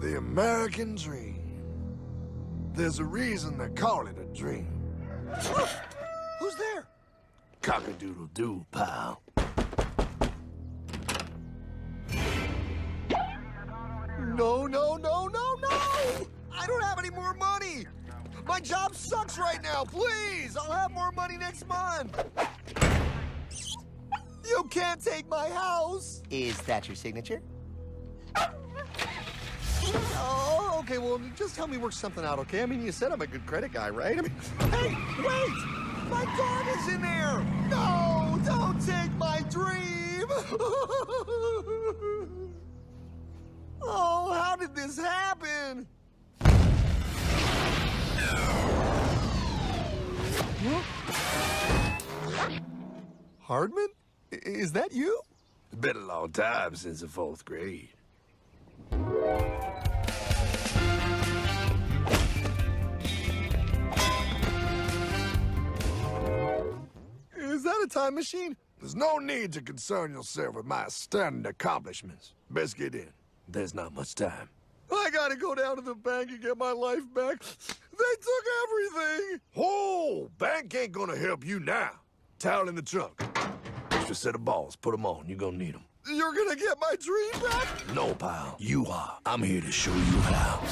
The American dream. There's a reason they call it a dream. Who's there? Cock-a-doodle-doo, pal. No, no, no, no, no! I don't have any more money! My job sucks right now, please! I'll have more money next month! You can't take my house! Is that your signature? Oh, okay, well, just help me work something out, okay? I mean, you said I'm a good credit guy, right? I mean, hey, wait! My dog is in there! No, don't take my dream! Oh, how did this happen? Hardman? Is that you? It's been a long time since the 4th grade. Is that a time machine? There's no need to concern yourself with my astounding accomplishments. Best get in. There's not much time. I gotta go down to the bank and get my life back. They took everything. Oh, bank ain't gonna help you now. Towel in the trunk. Extra set of balls. Put them on. You're gonna need them. You're gonna get my dream back? No, pal. You are. I'm here to show you how.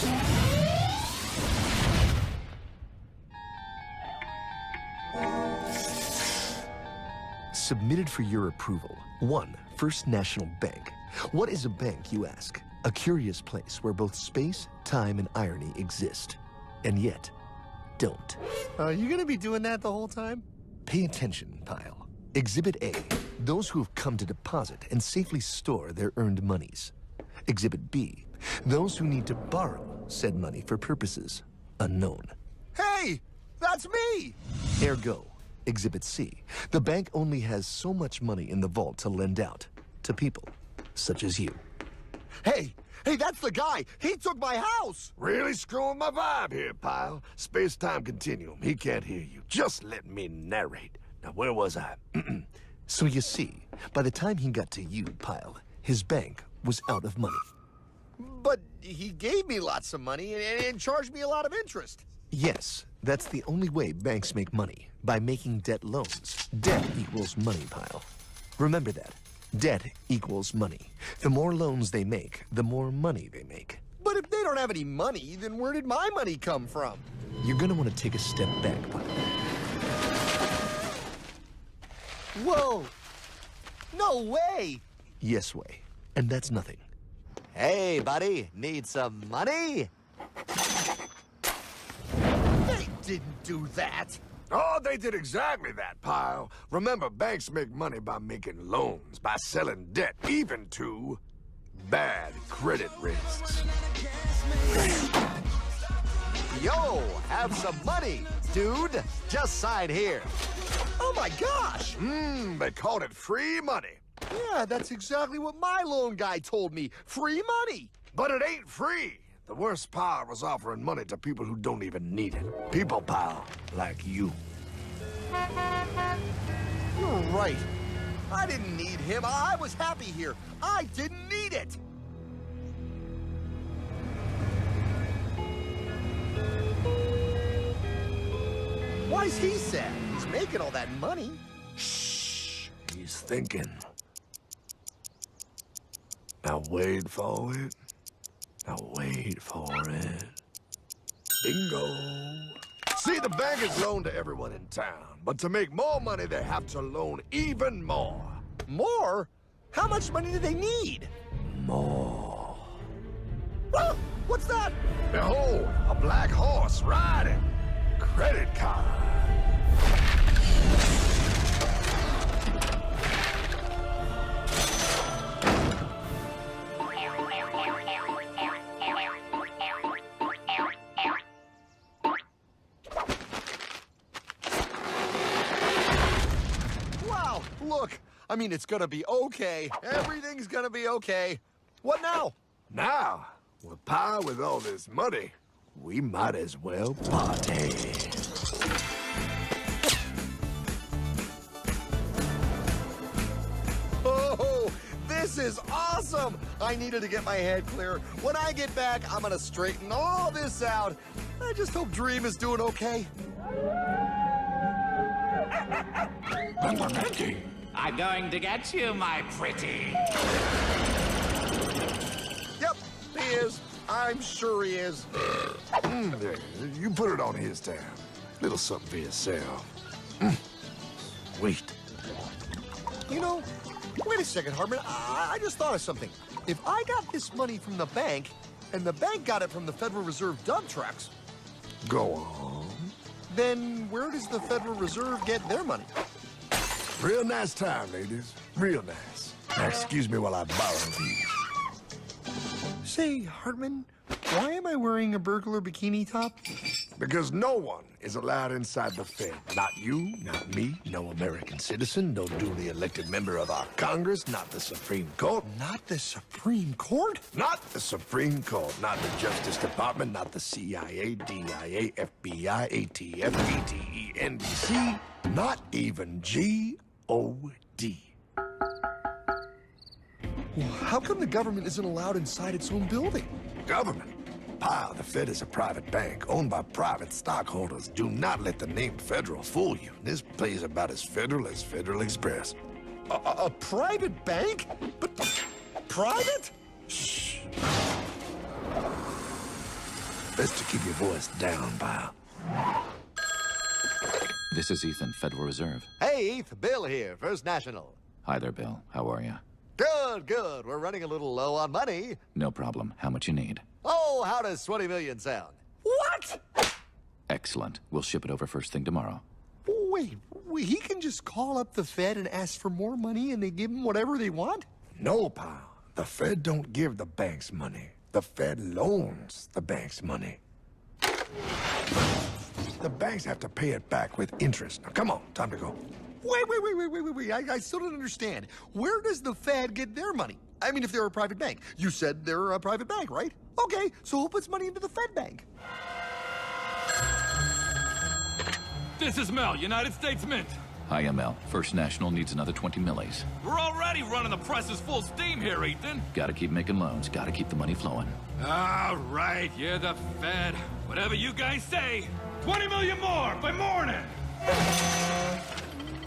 Submitted for your approval. 1. First National Bank. What is a bank, you ask? A curious place where both space, time, and irony exist. And yet, don't. Are you gonna be doing that the whole time? Pay attention, pile. Exhibit A. Those who have come to deposit and safely store their earned monies. Exhibit B. Those who need to borrow said money for purposes unknown. Hey, that's me! Ergo, Exhibit C. The bank only has so much money in the vault to lend out to people such as you. Hey, that's the guy. He took my house. Really screwing my vibe here, pal. Space-time continuum. He can't hear you. Just let me narrate. Now, where was I? So you see, by the time he got to you, pile, his bank was out of money. But he gave me lots of money and charged me a lot of interest. Yes, that's the only way banks make money, by making debt loans. Debt equals money, pile. Remember that. Debt equals money. The more loans they make, the more money they make. But if they don't have any money, then where did my money come from? You're gonna want to take a step back, pile. Whoa! No way! Yes way. And that's nothing. Hey, buddy, need some money? They didn't do that. Oh, they did exactly that, pal. Remember, banks make money by making loans, by selling debt, even to bad credit risks. Yo, have some money, dude. Just sign here. Oh my gosh! They called it free money. Yeah, that's exactly what my loan guy told me. Free money! But it ain't free. The worst part was offering money to people who don't even need it. People, pal, like you. You're right. I didn't need him. I was happy here. I didn't need it. Why's he sad? He's making all that money. Shh. He's thinking. Now wait for it. Now wait for it. Bingo. See, the bank is loaned to everyone in town, but to make more money, they have to loan even more. More? How much money do they need? More. Ah, what's that? Behold, a black horse riding. Credit card. Wow, look. I mean, it's gonna be okay. Everything's gonna be okay. What now? Now, with power with all this money, we might as well party. Oh, this This is awesome! I needed to get my head clear. When I get back, I'm gonna straighten all this out. I just hope Dream is doing okay. I'm going to get you, my pretty. Yep, he is. I'm sure he is. There, you put it on his tab. Little something for yourself. Wait. You know, wait a second, Hartman. I just thought of something. If I got this money from the bank, and the bank got it from the Federal Reserve dump trucks, Go on. then where does the Federal Reserve get their money? Real nice time, ladies. Real nice. Now, excuse me while I borrow these. Say, Hartman, why am I wearing a burglar bikini top? Because no one is allowed inside the Fed. Not you, not me, no American citizen, no duly elected member of our Congress, not the Supreme Court. Not the Supreme Court? Not the Supreme Court, not the Justice Department, not the CIA, DIA, FBI, ATF, ETE, NBC, not even G.O.D. Well, how come the government isn't allowed inside its own building? Government. Pile, the Fed is a private bank owned by private stockholders. Do not let the name Federal fool you. This place is about as federal as Federal Express. A private bank? But private? Shh. Best to keep your voice down, pal. This is Ethan, Federal Reserve. Hey, Heath, Bill here, First National. Hi there, Bill. How are you? Good, good. We're running a little low on money. No problem. How much you need? Oh, how does 20 million sound? What? Excellent. We'll ship it over first thing tomorrow. Wait, he can just call up the Fed and ask for more money and they give him whatever they want? No, pal. The Fed don't give the banks money. The Fed loans the banks money. The banks have to pay it back with interest. Now, come on, time to go. Wait. I still don't understand. Where does the Fed get their money? I mean, if they're a private bank. You said they're a private bank, right? Okay, so who puts money into the Fed bank? This is Mel, United States Mint. Hi, ML. First National needs another 20 millis. We're already running the presses full steam here, Ethan. Gotta keep making loans. Gotta keep the money flowing. All right, yeah, the Fed. Whatever you guys say. 20 million more by morning.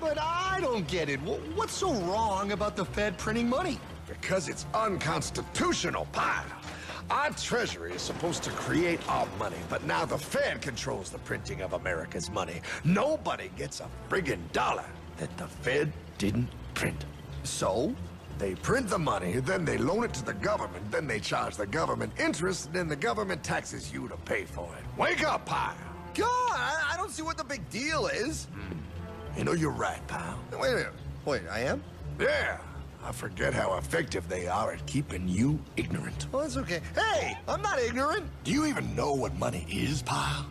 But I don't get it. What's so wrong about the Fed printing money? Because it's unconstitutional, pal. Our Treasury is supposed to create our money, but now the Fed controls the printing of America's money. Nobody gets a friggin' dollar that the Fed didn't print. So? They print the money, then they loan it to the government, then they charge the government interest, and then the government taxes you to pay for it. Wake up, pal! God, I don't see what the big deal is. You know, you're right, pal. Wait a minute. Wait, I am? Yeah, I forget how effective they are at keeping you ignorant. Well, that's okay. Hey, I'm not ignorant. Do you even know what money is, pal?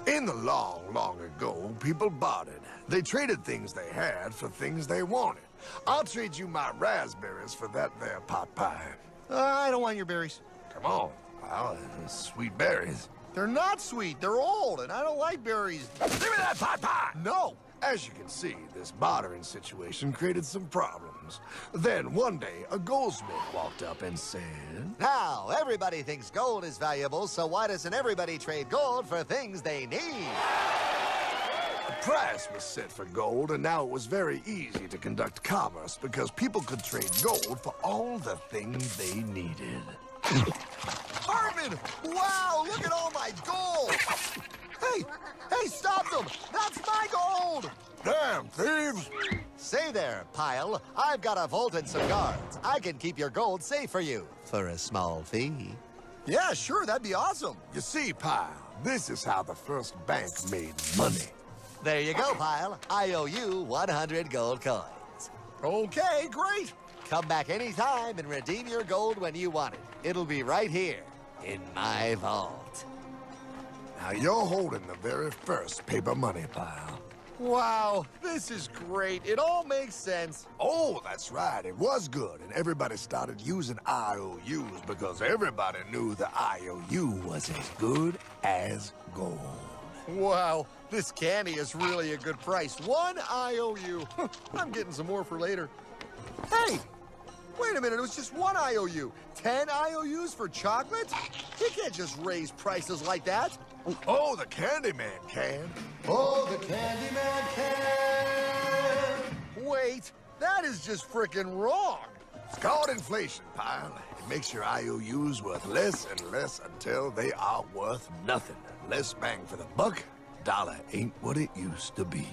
In the long ago, people bartered. They traded things they had for things they wanted. I'll trade you my raspberries for that there pot pie. I don't want your berries. Come on, pal, sweet berries. They're not sweet. They're old, and I don't like berries. Give me that pot pie! No. As you can see, this bartering situation created some problems. Then one day, a goldsmith walked up and said, Now, everybody thinks gold is valuable, so why doesn't everybody trade gold for things they need? a price was set for gold, and now it was very easy to conduct commerce because people could trade gold for all the things they needed. Hartman! Wow, look at all my gold! Hey, stop them! That's my gold! Damn thieves! Say there, Pile. I've got a vault and some guards. I can keep your gold safe for you for a small fee. Yeah, sure, that'd be awesome. You see, Pile, this is how the first bank made money. There you go, Pile. I owe you 100 gold coins. Okay, great. Come back anytime and redeem your gold when you want it. It'll be right here in my vault. Now you're holding the very first paper money, Pile. Wow, this is great. It all makes sense. Oh, that's right. It was good, and everybody started using IOUs because everybody knew the IOU was as good as gold. Wow, this candy is really a good price. 1 IOU. I'm getting some more for later. Hey, wait a minute, it was just 1 IOU. 10 IOUs for chocolate? You can't just raise prices like that. Oh, the Candyman can. Oh, the Candyman can. Wait, that is just frickin' wrong. It's called inflation, pal. It makes your IOUs worth less and less until they are worth nothing. Less bang for the buck. Dollar ain't what it used to be.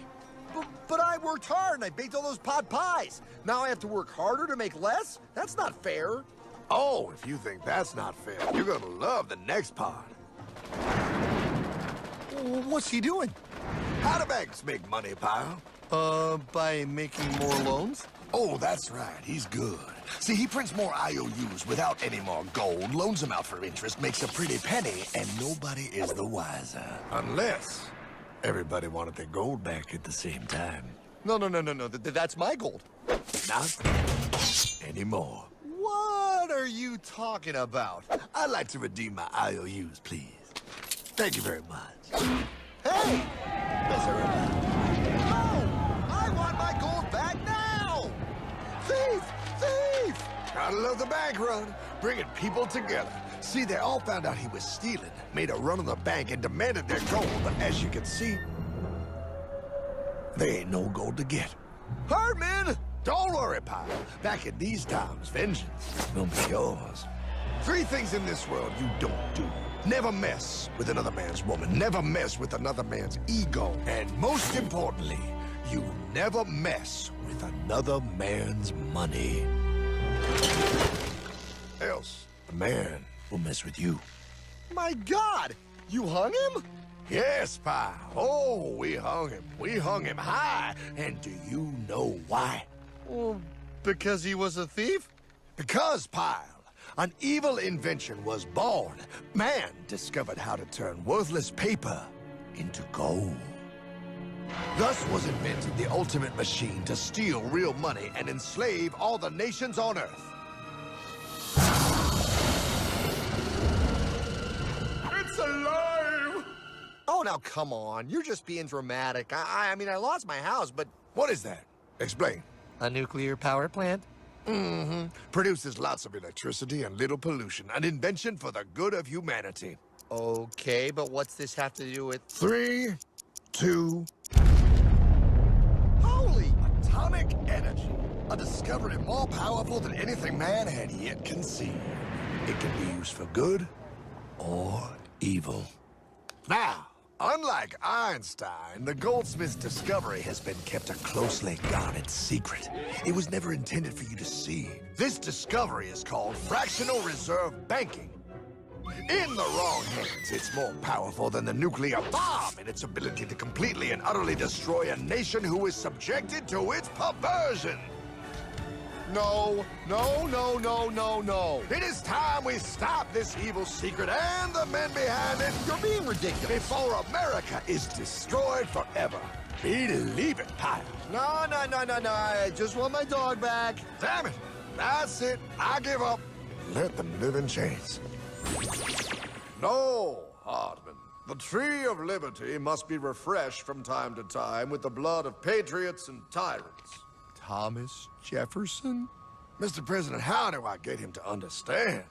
But I worked hard and I baked all those pot pies. Now I have to work harder to make less? That's not fair. Oh, if you think that's not fair, you're gonna love the next part. What's he doing? How do banks make money, pal? By making more loans? Oh, that's right. He's good. See, he prints more IOUs without any more gold, loans them out for interest, makes a pretty penny, and nobody is the wiser. Unless everybody wanted their gold back at the same time. No. That's my gold. Not anymore. What are you talking about? I'd like to redeem my IOUs, please. Thank you very much. Hey! No! I want my gold back now! Thief! Thief! Gotta love the bank run, bringing people together. See, they all found out he was stealing, made a run on the bank, and demanded their gold. But as you can see, there ain't no gold to get. Hardman! Don't worry, pal. Back in these times, vengeance will be yours. 3 things in this world you don't do. Never mess with another man's woman. Never mess with another man's ego. And most importantly, you never mess with another man's money. Else, the man will mess with you. My God! You hung him? Yes, pal. Oh, we hung him. We hung him high. And do you know why? Well, because he was a thief? Because, pal, an evil invention was born. Man discovered how to turn worthless paper into gold. Thus was invented the ultimate machine to steal real money and enslave all the nations on Earth. It's alive! Oh, now come on. You're just being dramatic. I mean, I lost my house, but... What is that? Explain. A nuclear power plant? Mm-hmm. Produces lots of electricity and little pollution. An invention for the good of humanity. Okay, but what's this have to do with... 3, 2... Holy! Atomic energy. A discovery more powerful than anything man had yet conceived. It can be used for good or evil. Now, unlike Einstein, the goldsmith's discovery has been kept a closely guarded secret. It was never intended for you to see. This discovery is called fractional reserve banking. In the wrong hands, it's more powerful than the nuclear bomb in its ability to completely and utterly destroy a nation who is subjected to its perversion. No. It is time we stop this evil secret and the men behind it. You're being ridiculous. Before America is destroyed forever. Believe it, pal. No. I just want my dog back. Damn it. That's it. I give up. Let them live in chains. No, Hardman. The tree of liberty must be refreshed from time to time with the blood of patriots and tyrants. Thomas Jefferson? Mr. President, how do I get him to understand?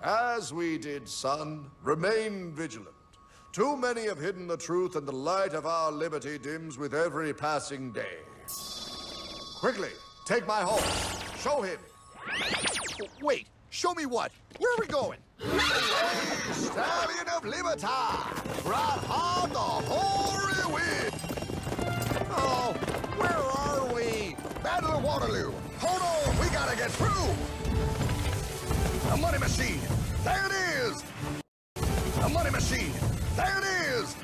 As we did, son, remain vigilant. Too many have hidden the truth, and the light of our liberty dims with every passing day. Quickly, take my horse. Show him. Wait, show me what? Where are we going? Stallion of Liberty! Ride hard the hoary wind! Oh, where are we? Battle of Waterloo! Hold on, we gotta get through! A money machine! There it is! A money machine! There it is!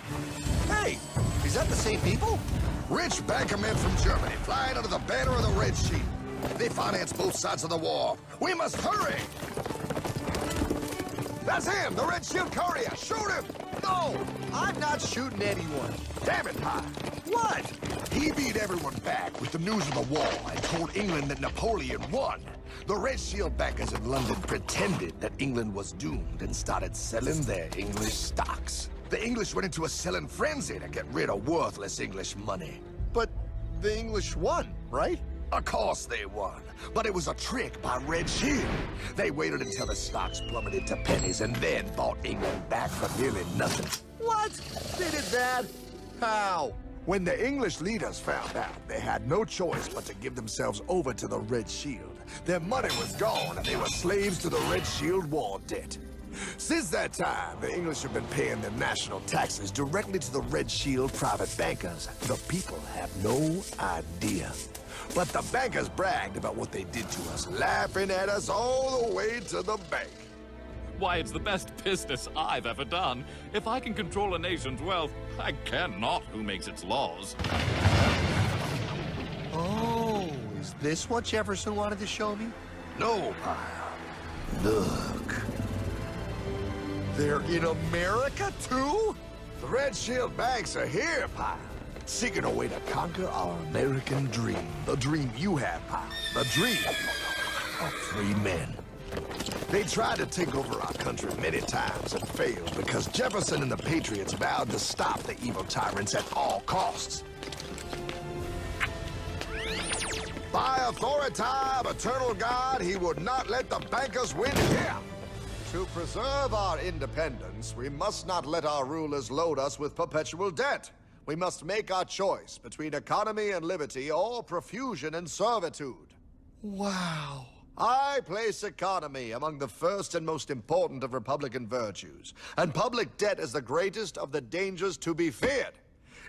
Hey, is that the same people? Rich banker men from Germany flying under the banner of the Red Sheet. They finance both sides of the war. We must hurry! That's him, the Red Shield courier! Shoot him! No, I'm not shooting anyone. Damn it, Pie! What? He beat everyone back with the news of the war and told England that Napoleon won. The Red Shield backers in London pretended that England was doomed and started selling their English stocks. The English went into a selling frenzy to get rid of worthless English money. But the English won, right? Of course they won, but it was a trick by Red Shield. They waited until the stocks plummeted to pennies and then bought England back for nearly nothing. What? They did that? How? When the English leaders found out, they had no choice but to give themselves over to the Red Shield. Their money was gone, and they were slaves to the Red Shield war debt. Since that time, the English have been paying their national taxes directly to the Red Shield private bankers. The people have no idea. But the bankers bragged about what they did to us, laughing at us all the way to the bank. Why, it's the best business I've ever done. If I can control a nation's wealth, I cannot who makes its laws. Oh, is this what Jefferson wanted to show me? No, Pyle. Look. They're in America, too? The Red Shield banks are here, Pyle. Seeking a way to conquer our American dream. The dream you have, Pyle. The dream of free men. They tried to take over our country many times and failed because Jefferson and the Patriots vowed to stop the evil tyrants at all costs. By authority of eternal God, he would not let the bankers win here. To preserve our independence, we must not let our rulers load us with perpetual debt. We must make our choice between economy and liberty or profusion and servitude. Wow. I place economy among the first and most important of Republican virtues, and public debt is the greatest of the dangers to be feared.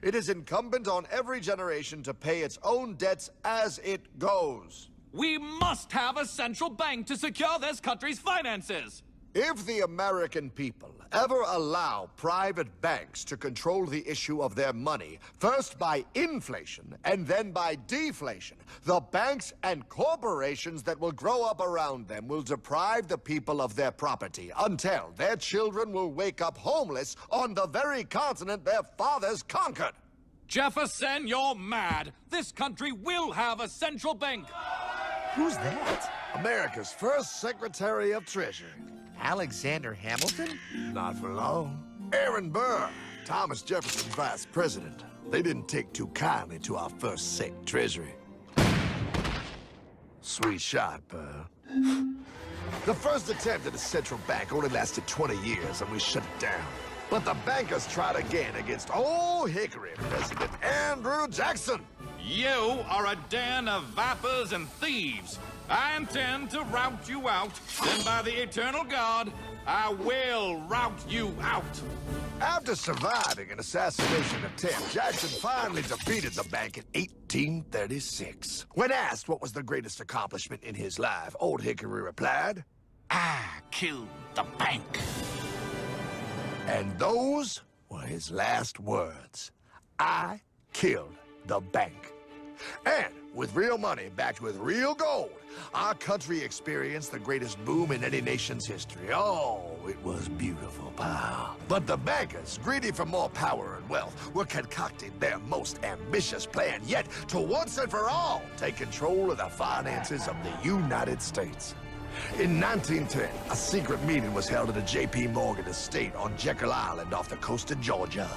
It is incumbent on every generation to pay its own debts as it goes. We must have a central bank to secure this country's finances. If the American people ever allow private banks to control the issue of their money, first by inflation and then by deflation, the banks and corporations that will grow up around them will deprive the people of their property until their children will wake up homeless on the very continent their fathers conquered. Jefferson, you're mad. This country will have a central bank. Who's that? America's first Secretary of Treasury. Alexander Hamilton? Not for long. Aaron Burr, Thomas Jefferson's vice president. They didn't take too kindly to our first sec treasury. Sweet shot, Burr. The first attempt at a central bank only lasted 20 years, and we shut it down. But the bankers tried again against Old Hickory President Andrew Jackson. You are a den of vipers and thieves. I intend to rout you out, and by the eternal God, I will rout you out. After surviving an assassination attempt, Jackson finally defeated the bank in 1836. When asked what was the greatest accomplishment in his life, Old Hickory replied, I killed the bank. and those were his last words. I killed the bank. And with real money backed with real gold, our country experienced the greatest boom in any nation's history. Oh, it was beautiful, pal. But the bankers, greedy for more power and wealth, were concocting their most ambitious plan yet to once and for all take control of the finances of the United States. In 1910, a secret meeting was held at a J.P. Morgan estate on Jekyll Island off the coast of Georgia.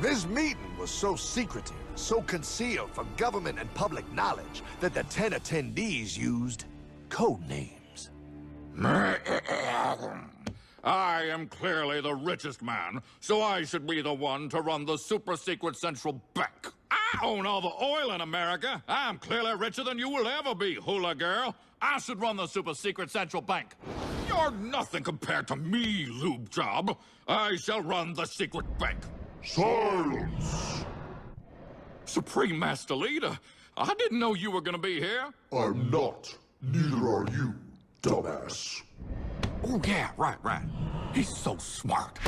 This meeting was so secretive, so concealed from government and public knowledge that the 10 attendees used code names. I am clearly the richest man, so I should be the one to run the super-secret central bank. I own all the oil in America. I'm clearly richer than you will ever be, hula girl. I should run the super-secret central bank. You're nothing compared to me, lube job. I shall run the secret bank. Silence! Supreme Master Leader, I didn't know you were gonna be here. I'm not. Neither are you, dumbass. Oh, yeah, right. He's so smart.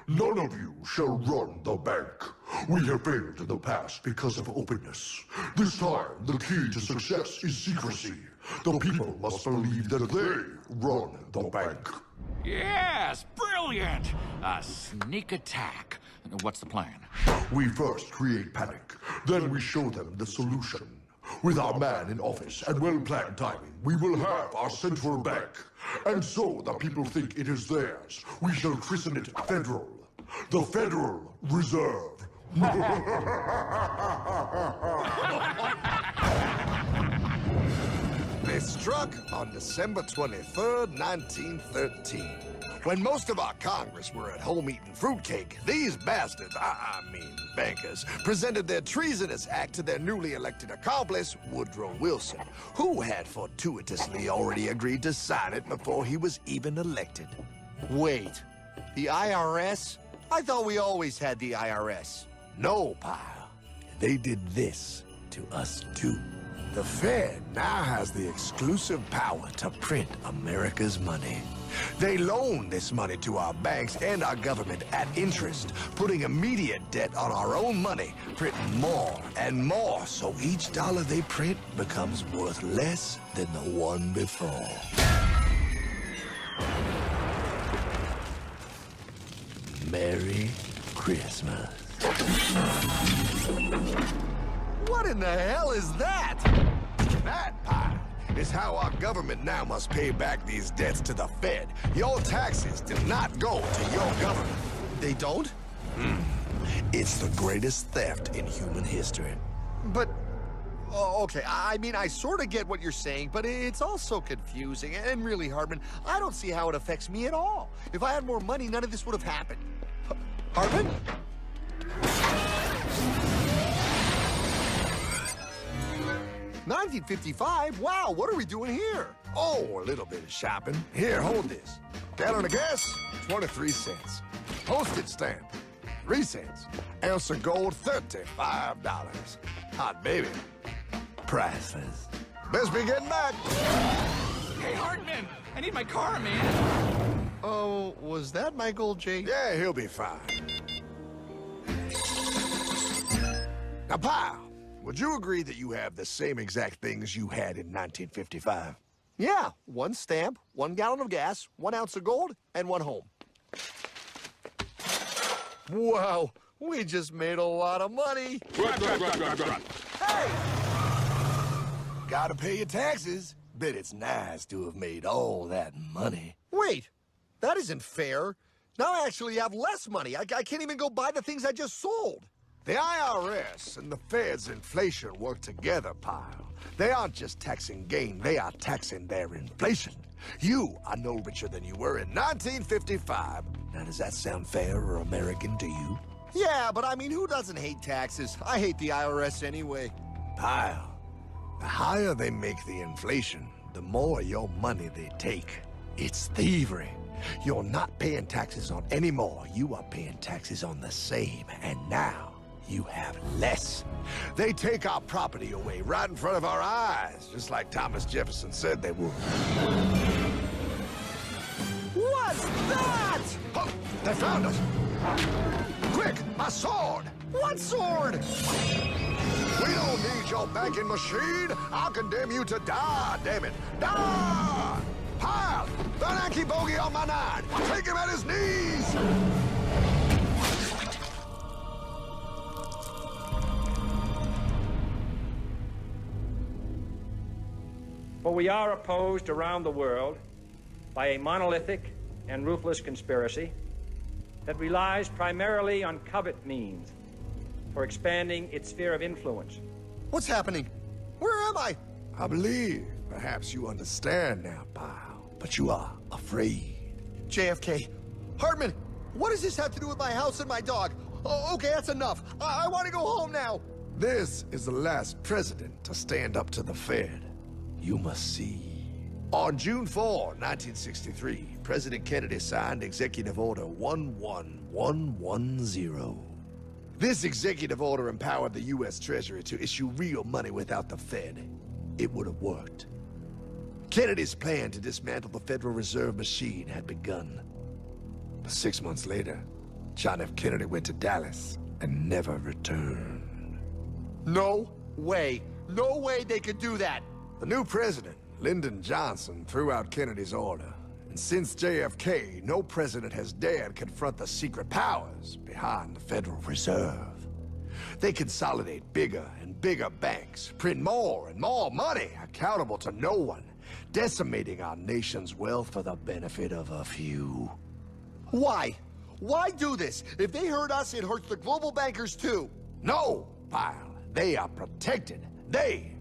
None of you shall run the bank. We have failed in the past because of openness. This time, the key to success is secrecy. The people must believe that they run the bank. Yes, brilliant! A sneak attack. What's the plan? We first create panic, then we show them the solution. With our man in office and well-planned timing, we will have our central bank. And so the people think it is theirs. We shall christen it federal. the Federal Reserve. They struck on December 23rd, 1913. When most of our Congress were at home eating fruitcake, these bastards, I mean bankers, presented their treasonous act to their newly elected accomplice, Woodrow Wilson, who had fortuitously already agreed to sign it before he was even elected. Wait, the IRS? I thought we always had the IRS. No, pal. They did this to us too. The Fed now has the exclusive power to print America's money. They loan this money to our banks and our government at interest, putting immediate debt on our own money, printing more and more, so each dollar they print becomes worth less than the one before. Merry Christmas. What in the hell is that? That, pie, is how our government now must pay back these debts to the Fed. Your taxes do not go to your government. They don't? It's the greatest theft in human history. But, oh, okay, I mean, I sort of get what you're saying, but it's all so confusing. And really, Hartman, I don't see how it affects me at all. If I had more money, none of this would have happened. Hartman? 1955? Wow, what are we doing here? Oh, a little bit of shopping. Here, hold this. Gallon of gas, 23 cents. Postage stamp, 3 cents. Ounce of gold, $35. Hot baby, priceless. Best be getting back. Hey, Hartman! I need my car, man! Oh, was that Michael J? Yeah, he'll be fine. Now, pal, would you agree that you have the same exact things you had in 1955? Yeah, 1 stamp, 1 gallon of gas, 1 ounce of gold, and 1 home. Wow, we just made a lot of money. Hey! Gotta pay your taxes. Bet it's nice to have made all that money. Wait, that isn't fair. Now I actually have less money. I can't even go buy the things I just sold. The IRS and the Fed's inflation work together, pal. They aren't just taxing gain, they are taxing their inflation. You are no richer than you were in 1955. Now, does that sound fair or American to you? Yeah, but I mean, who doesn't hate taxes? I hate the IRS anyway. Pal, the higher they make the inflation, the more your money they take. It's thievery. You're not paying taxes on any more. You are paying taxes on the same, and now you have less. They take our property away right in front of our eyes, just like Thomas Jefferson said they would. What's that? Oh, they found us! Quick, my sword! What sword? We don't need your banking machine. I'll condemn you to die, damn it. Die! Pile! The Yankee bogey on my 9. Take him at his knees! For we are opposed around the world by a monolithic and ruthless conspiracy that relies primarily on covert means for expanding its sphere of influence. What's happening? Where am I? I believe perhaps you understand now, pal, but you are afraid. JFK. Hartman, what does this have to do with my house and my dog? Oh, okay, that's enough. I want to go home now. This is the last president to stand up to the Fed. You must see. On June 4, 1963, President Kennedy signed Executive Order 11110. This executive order empowered the U.S. Treasury to issue real money without the Fed. It would have worked. Kennedy's plan to dismantle the Federal Reserve machine had begun. But 6 months later, John F. Kennedy went to Dallas and never returned. No way. No way they could do that. The new president, Lyndon Johnson, threw out Kennedy's order. And since JFK, no president has dared confront the secret powers behind the Federal Reserve. They consolidate bigger and bigger banks, print more and more money, accountable to no one, decimating our nation's wealth for the benefit of a few. Why? Why do this? If they hurt us, it hurts the global bankers too. No, Pyle. They are protected. They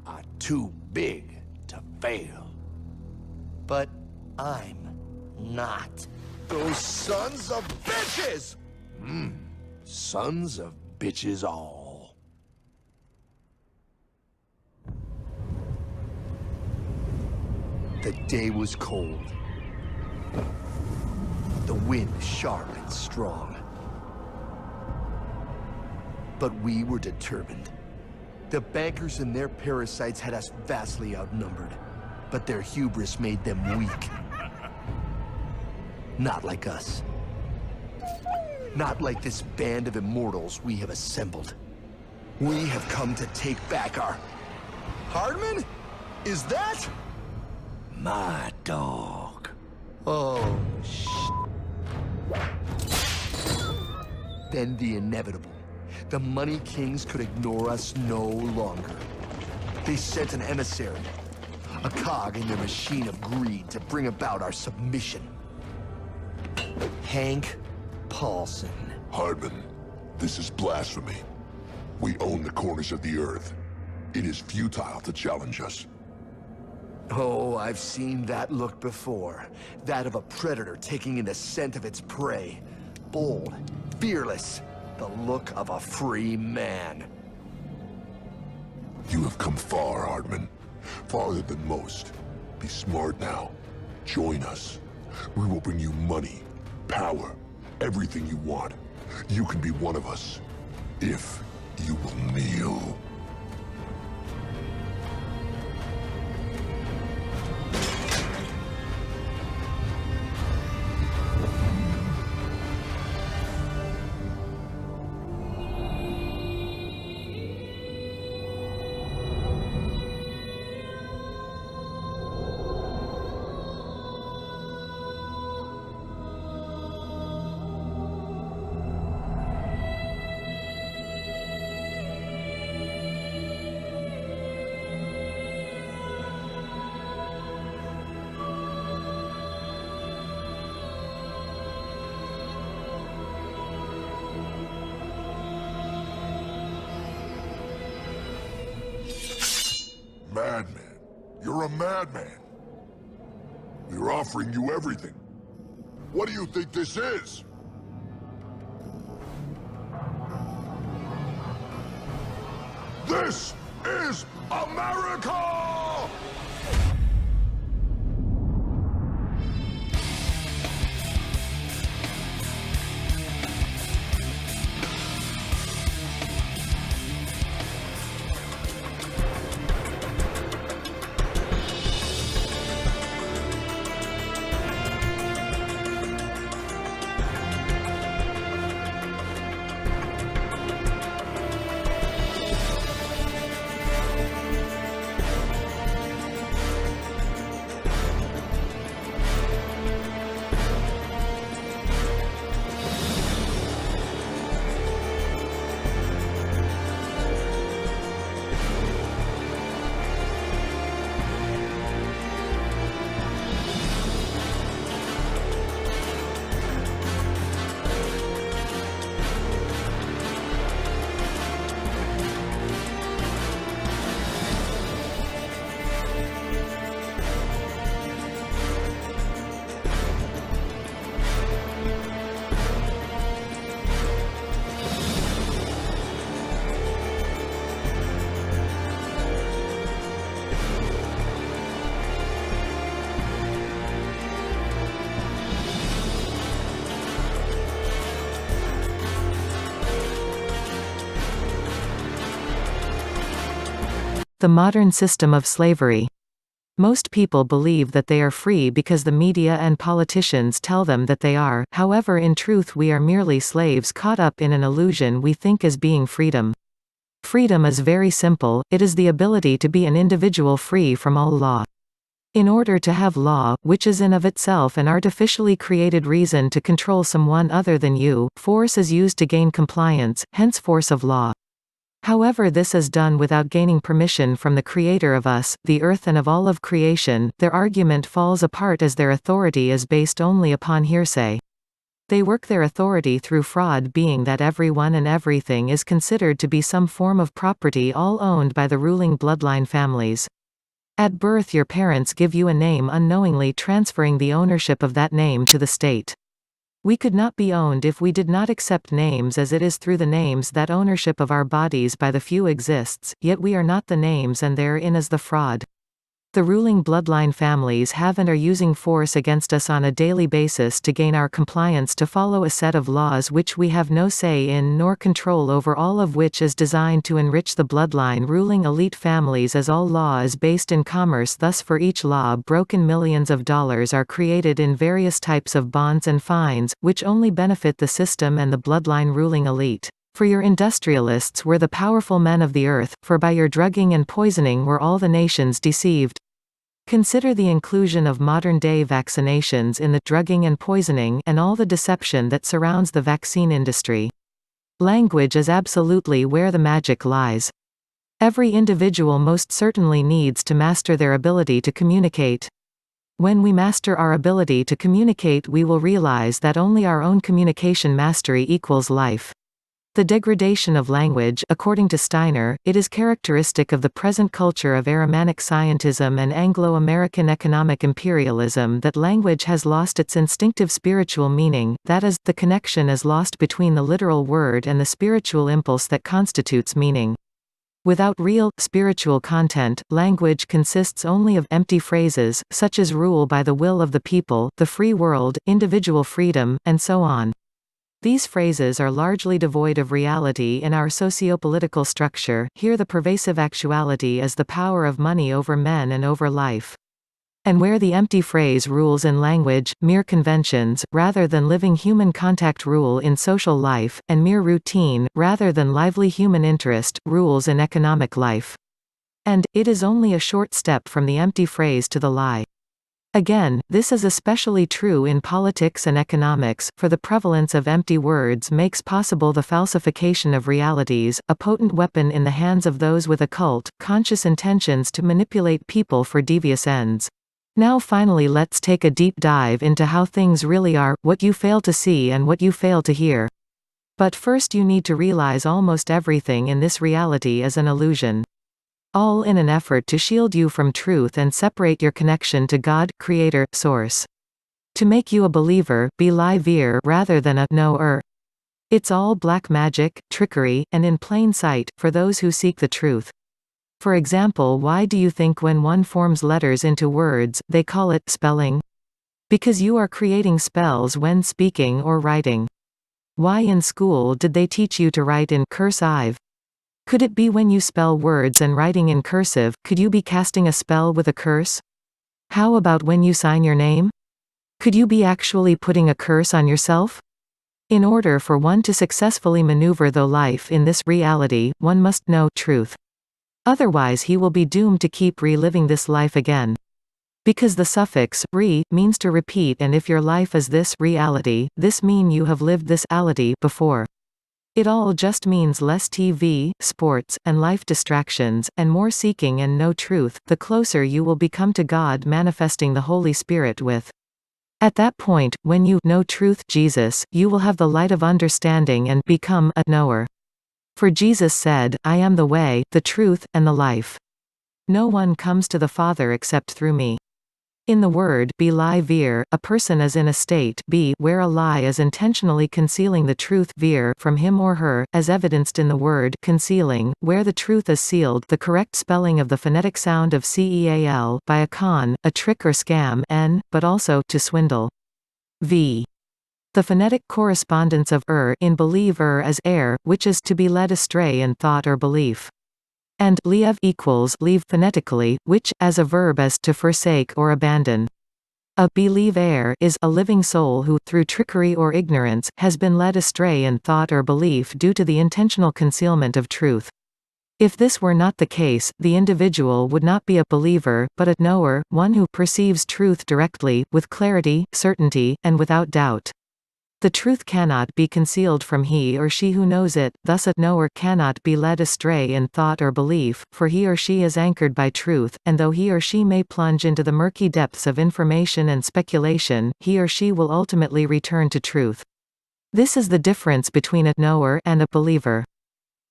are too big to fail. But I'm not. Those sons of bitches! Sons of bitches all. The day was cold. The wind sharp and strong. But we were determined. The bankers and their parasites had us vastly outnumbered, but their hubris made them weak. Not like us. Not like this band of immortals we have assembled. We have come to take back our... Hardman? Is that? My dog. Oh, Then the inevitable. The Money Kings could ignore us no longer. They sent an emissary, a cog in their machine of greed to bring about our submission. Hank Paulson. Hardman, this is blasphemy. We own the corners of the earth. It is futile to challenge us. Oh, I've seen that look before. That of a predator taking in the scent of its prey. Bold, fearless, the look of a free man. You have come far, Hardman. Farther than most. Be smart now. Join us. We will bring you money, power, everything you want. You can be one of us, if you will kneel. Madman. You're a madman. We're offering you everything. What do you think this is? This is America! The modern system of slavery. Most people believe that they are free because the media and politicians tell them that they are, however in truth we are merely slaves caught up in an illusion we think is being freedom. Freedom is very simple, it is the ability to be an individual free from all law. In order to have law, which is in of itself an artificially created reason to control someone other than you, force is used to gain compliance, hence force of law. However this is done without gaining permission from the Creator of us, the earth and of all of creation, their argument falls apart as their authority is based only upon hearsay. They work their authority through fraud, being that everyone and everything is considered to be some form of property, all owned by the ruling bloodline families. At birth your parents give you a name, unknowingly transferring the ownership of that name to the state. We could not be owned if we did not accept names, as it is through the names that ownership of our bodies by the few exists, yet we are not the names, and therein is the fraud. The ruling bloodline families have and are using force against us on a daily basis to gain our compliance to follow a set of laws which we have no say in nor control over, all of which is designed to enrich the bloodline ruling elite families, as all law is based in commerce. Thus for each law broken, millions of dollars are created in various types of bonds and fines, which only benefit the system and the bloodline ruling elite. For your industrialists were the powerful men of the earth, for by your drugging and poisoning were all the nations deceived. Consider the inclusion of modern-day vaccinations in the drugging and poisoning and all the deception that surrounds the vaccine industry. Language is absolutely where the magic lies. Every individual most certainly needs to master their ability to communicate. When we master our ability to communicate, we will realize that only our own communication mastery equals life. The degradation of language, according to Steiner, it is characteristic of the present culture of Ahrimanic scientism and Anglo-American economic imperialism that language has lost its instinctive spiritual meaning, that is, the connection is lost between the literal word and the spiritual impulse that constitutes meaning. Without real, spiritual content, language consists only of empty phrases, such as rule by the will of the people, the free world, individual freedom, and so on. These phrases are largely devoid of reality in our socio-political structure. Here the pervasive actuality is the power of money over men and over life. And where the empty phrase rules in language, mere conventions, rather than living human contact rule in social life, and mere routine, rather than lively human interest, rules in economic life. And, it is only a short step from the empty phrase to the lie. Again, this is especially true in politics and economics, for the prevalence of empty words makes possible the falsification of realities, a potent weapon in the hands of those with occult, conscious intentions to manipulate people for devious ends. Now finally let's take a deep dive into how things really are, what you fail to see and what you fail to hear. But first you need to realize almost everything in this reality is an illusion. All in an effort to shield you from truth and separate your connection to God, Creator, Source. To make you a believer, believer rather than a knower. It's all black magic, trickery, and in plain sight, for those who seek the truth. For example, why do you think when one forms letters into words, they call it spelling? Because you are creating spells when speaking or writing. Why in school did they teach you to write in cursive? Could it be when you spell words and writing in cursive, could you be casting a spell with a curse? How about when you sign your name? Could you be actually putting a curse on yourself? In order for one to successfully maneuver the life in this reality, one must know truth. Otherwise he will be doomed to keep reliving this life again. Because the suffix re means to repeat, and if your life is this reality, this mean you have lived this ality before. It all just means less TV, sports, and life distractions, and more seeking and know truth, the closer you will become to God manifesting the Holy Spirit with. At that point, when you know truth, Jesus, you will have the light of understanding and become a knower. For Jesus said, I am the way, the truth, and the life. No one comes to the Father except through me. In the word believer, a person is in a state b where a lie is intentionally concealing the truth ver from him or her, as evidenced in the word concealing, where the truth is sealed, the correct spelling of the phonetic sound of ceal, by a con, a trick or scam, n, but also to swindle. V. The phonetic correspondence of in believer is which is to be led astray in thought or belief. And leave equals leave phonetically, which, as a verb is to forsake or abandon. A believer is a living soul who, through trickery or ignorance, has been led astray in thought or belief due to the intentional concealment of truth. If this were not the case, the individual would not be a believer, but a knower, one who perceives truth directly, with clarity, certainty, and without doubt. The truth cannot be concealed from he or she who knows it, thus a knower cannot be led astray in thought or belief, for he or she is anchored by truth, and though he or she may plunge into the murky depths of information and speculation, he or she will ultimately return to truth. This is the difference between a knower and a believer.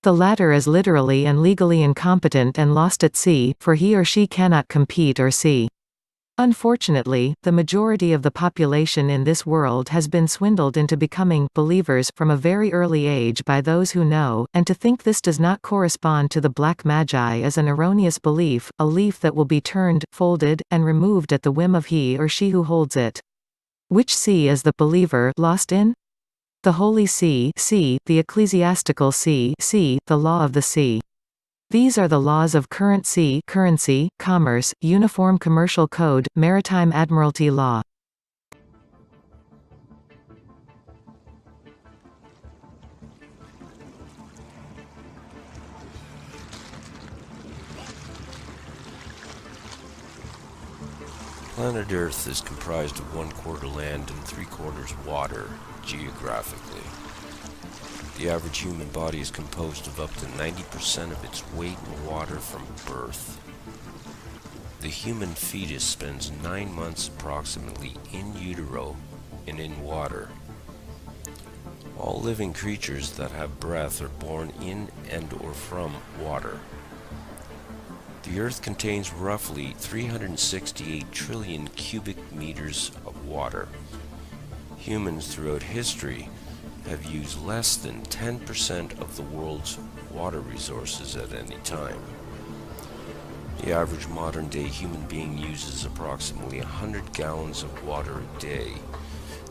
The latter is literally and legally incompetent and lost at sea, for he or she cannot compete or see. Unfortunately, the majority of the population in this world has been swindled into becoming believers from a very early age by those who know, and to think this does not correspond to the black magi is an erroneous belief, a leaf that will be turned, folded, and removed at the whim of he or she who holds it. Which sea is the believer lost in? The Holy See, the ecclesiastical See, the law of the sea. These are the laws of current sea, currency, commerce, Uniform Commercial Code, Maritime Admiralty Law. Planet Earth is comprised of 1/4 land and 3/4 water, geographically. The average human body is composed of up to 90% of its weight in water from birth. The human fetus spends 9 months approximately in utero and in water. All living creatures that have breath are born in and or from water. The Earth contains roughly 368 trillion cubic meters of water. Humans throughout history have used less than 10% of the world's water resources at any time. The average modern-day human being uses approximately 100 gallons of water a day.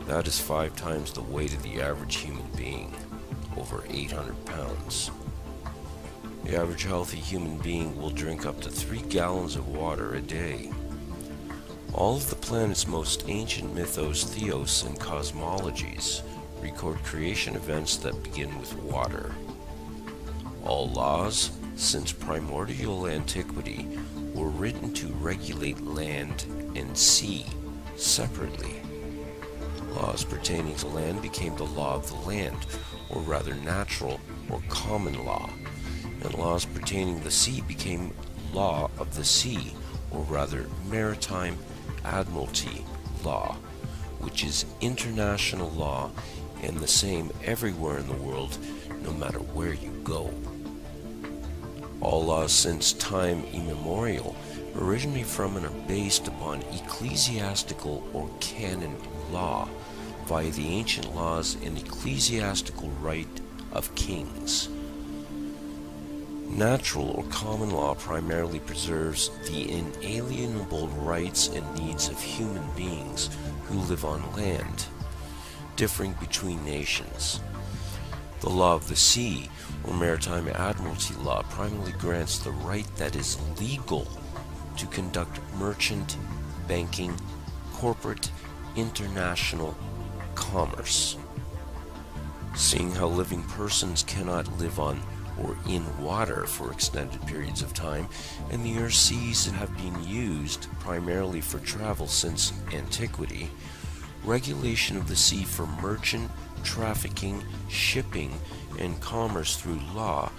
That is 5 times the weight of the average human being, over 800 pounds. The average healthy human being will drink up to 3 gallons of water a day. All of the planet's most ancient mythos, theos, and cosmologies record creation events that begin with water. All laws, since primordial antiquity, were written to regulate land and sea separately. Laws pertaining to land became the law of the land, or rather natural or common law, and laws pertaining to the sea became law of the sea, or rather maritime admiralty law, which is international law and the same everywhere in the world, no matter where you go. All laws since time immemorial originate from and are based upon ecclesiastical or canon law via the ancient laws and ecclesiastical right of kings. Natural or common law primarily preserves the inalienable rights and needs of human beings who live on land, differing between nations. The law of the sea, or maritime admiralty law, primarily grants the right that is legal to conduct merchant, banking, corporate, international commerce. Seeing how living persons cannot live on or in water for extended periods of time, and the Earth's seas have been used primarily for travel since antiquity, regulation of the sea for merchant, trafficking, shipping, and commerce through law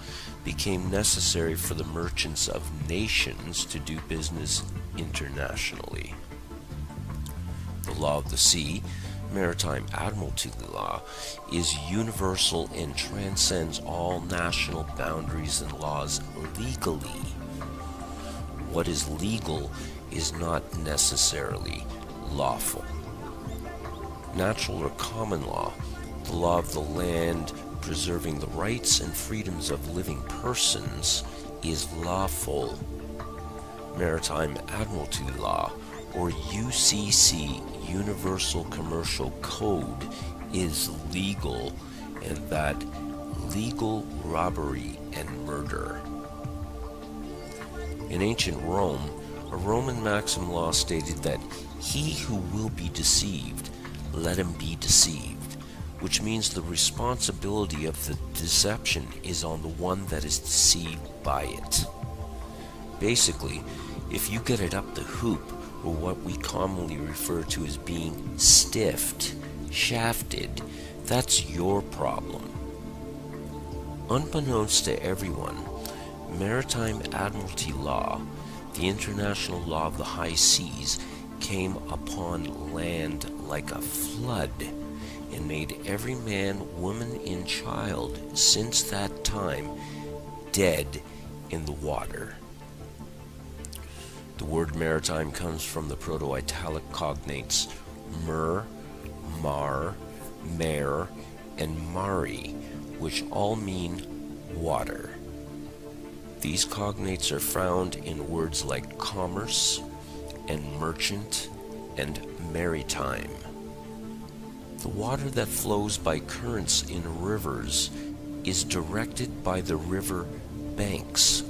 became necessary for the merchants of nations to do business internationally. The law of the sea, maritime admiralty law, is universal and transcends all national boundaries and laws legally. What is legal is not necessarily lawful. Natural or common law, the law of the land preserving the rights and freedoms of living persons, is lawful. Maritime admiralty law, or UCC, Universal Commercial Code, is legal, and that legal robbery and murder. In ancient Rome, a Roman maxim law stated that he who will be deceived, let him be deceived, which means the responsibility of the deception is on the one that is deceived by it. Basically, if you get it up the hoop, or what we commonly refer to as being stiffed, shafted, that's your problem. Unbeknownst to everyone, maritime admiralty law, the international law of the high seas, came upon land like a flood and made every man, woman, and child since that time dead in the water. The word maritime comes from the Proto-Italic cognates mer, mar, mare, and mari, which all mean water. These cognates are found in words like commerce and merchant and maritime. The water that flows by currents in rivers is directed by the river banks.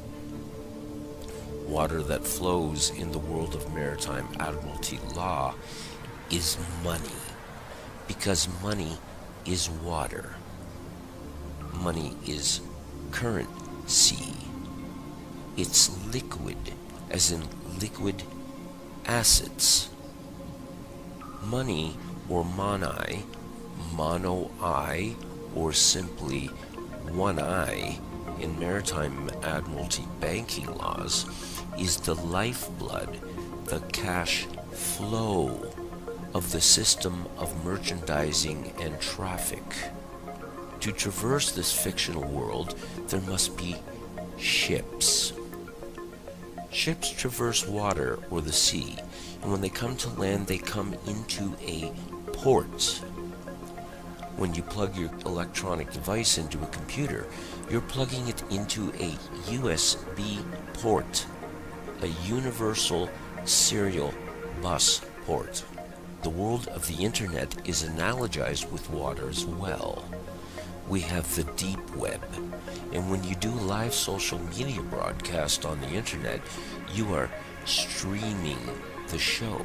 Water that flows in the world of maritime admiralty law is money, because money is water. Money is currency. It's liquid, as in liquid assets. Money, or monai, mono-I, or simply one eye in maritime admiralty banking laws, is the lifeblood, the cash flow of the system of merchandising and traffic. To traverse this fictional world, there must be ships. Ships traverse water or the sea, and when they come to land, they come into a port. When you plug your electronic device into a computer, you're plugging it into a USB port, a universal serial bus port. The world of the internet is analogized with water as well. We have the deep web, and when you do live social media broadcast on the internet, you are streaming the show.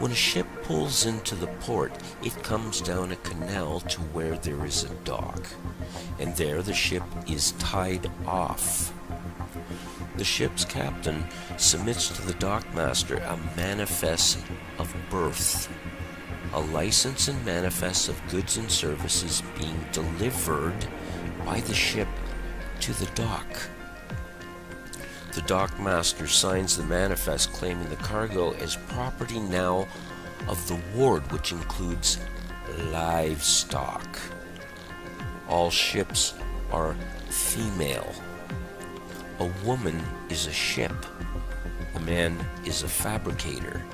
When a ship pulls into the port, it comes down a canal to where there is a dock, and there the ship is tied off. The ship's captain submits to the dockmaster a manifest of birth, a license and manifest of goods and services being delivered by the ship to the dock. The dockmaster signs the manifest claiming the cargo as property now of the ward, which includes livestock. All ships are female. A woman is a ship. A man is a fabricator.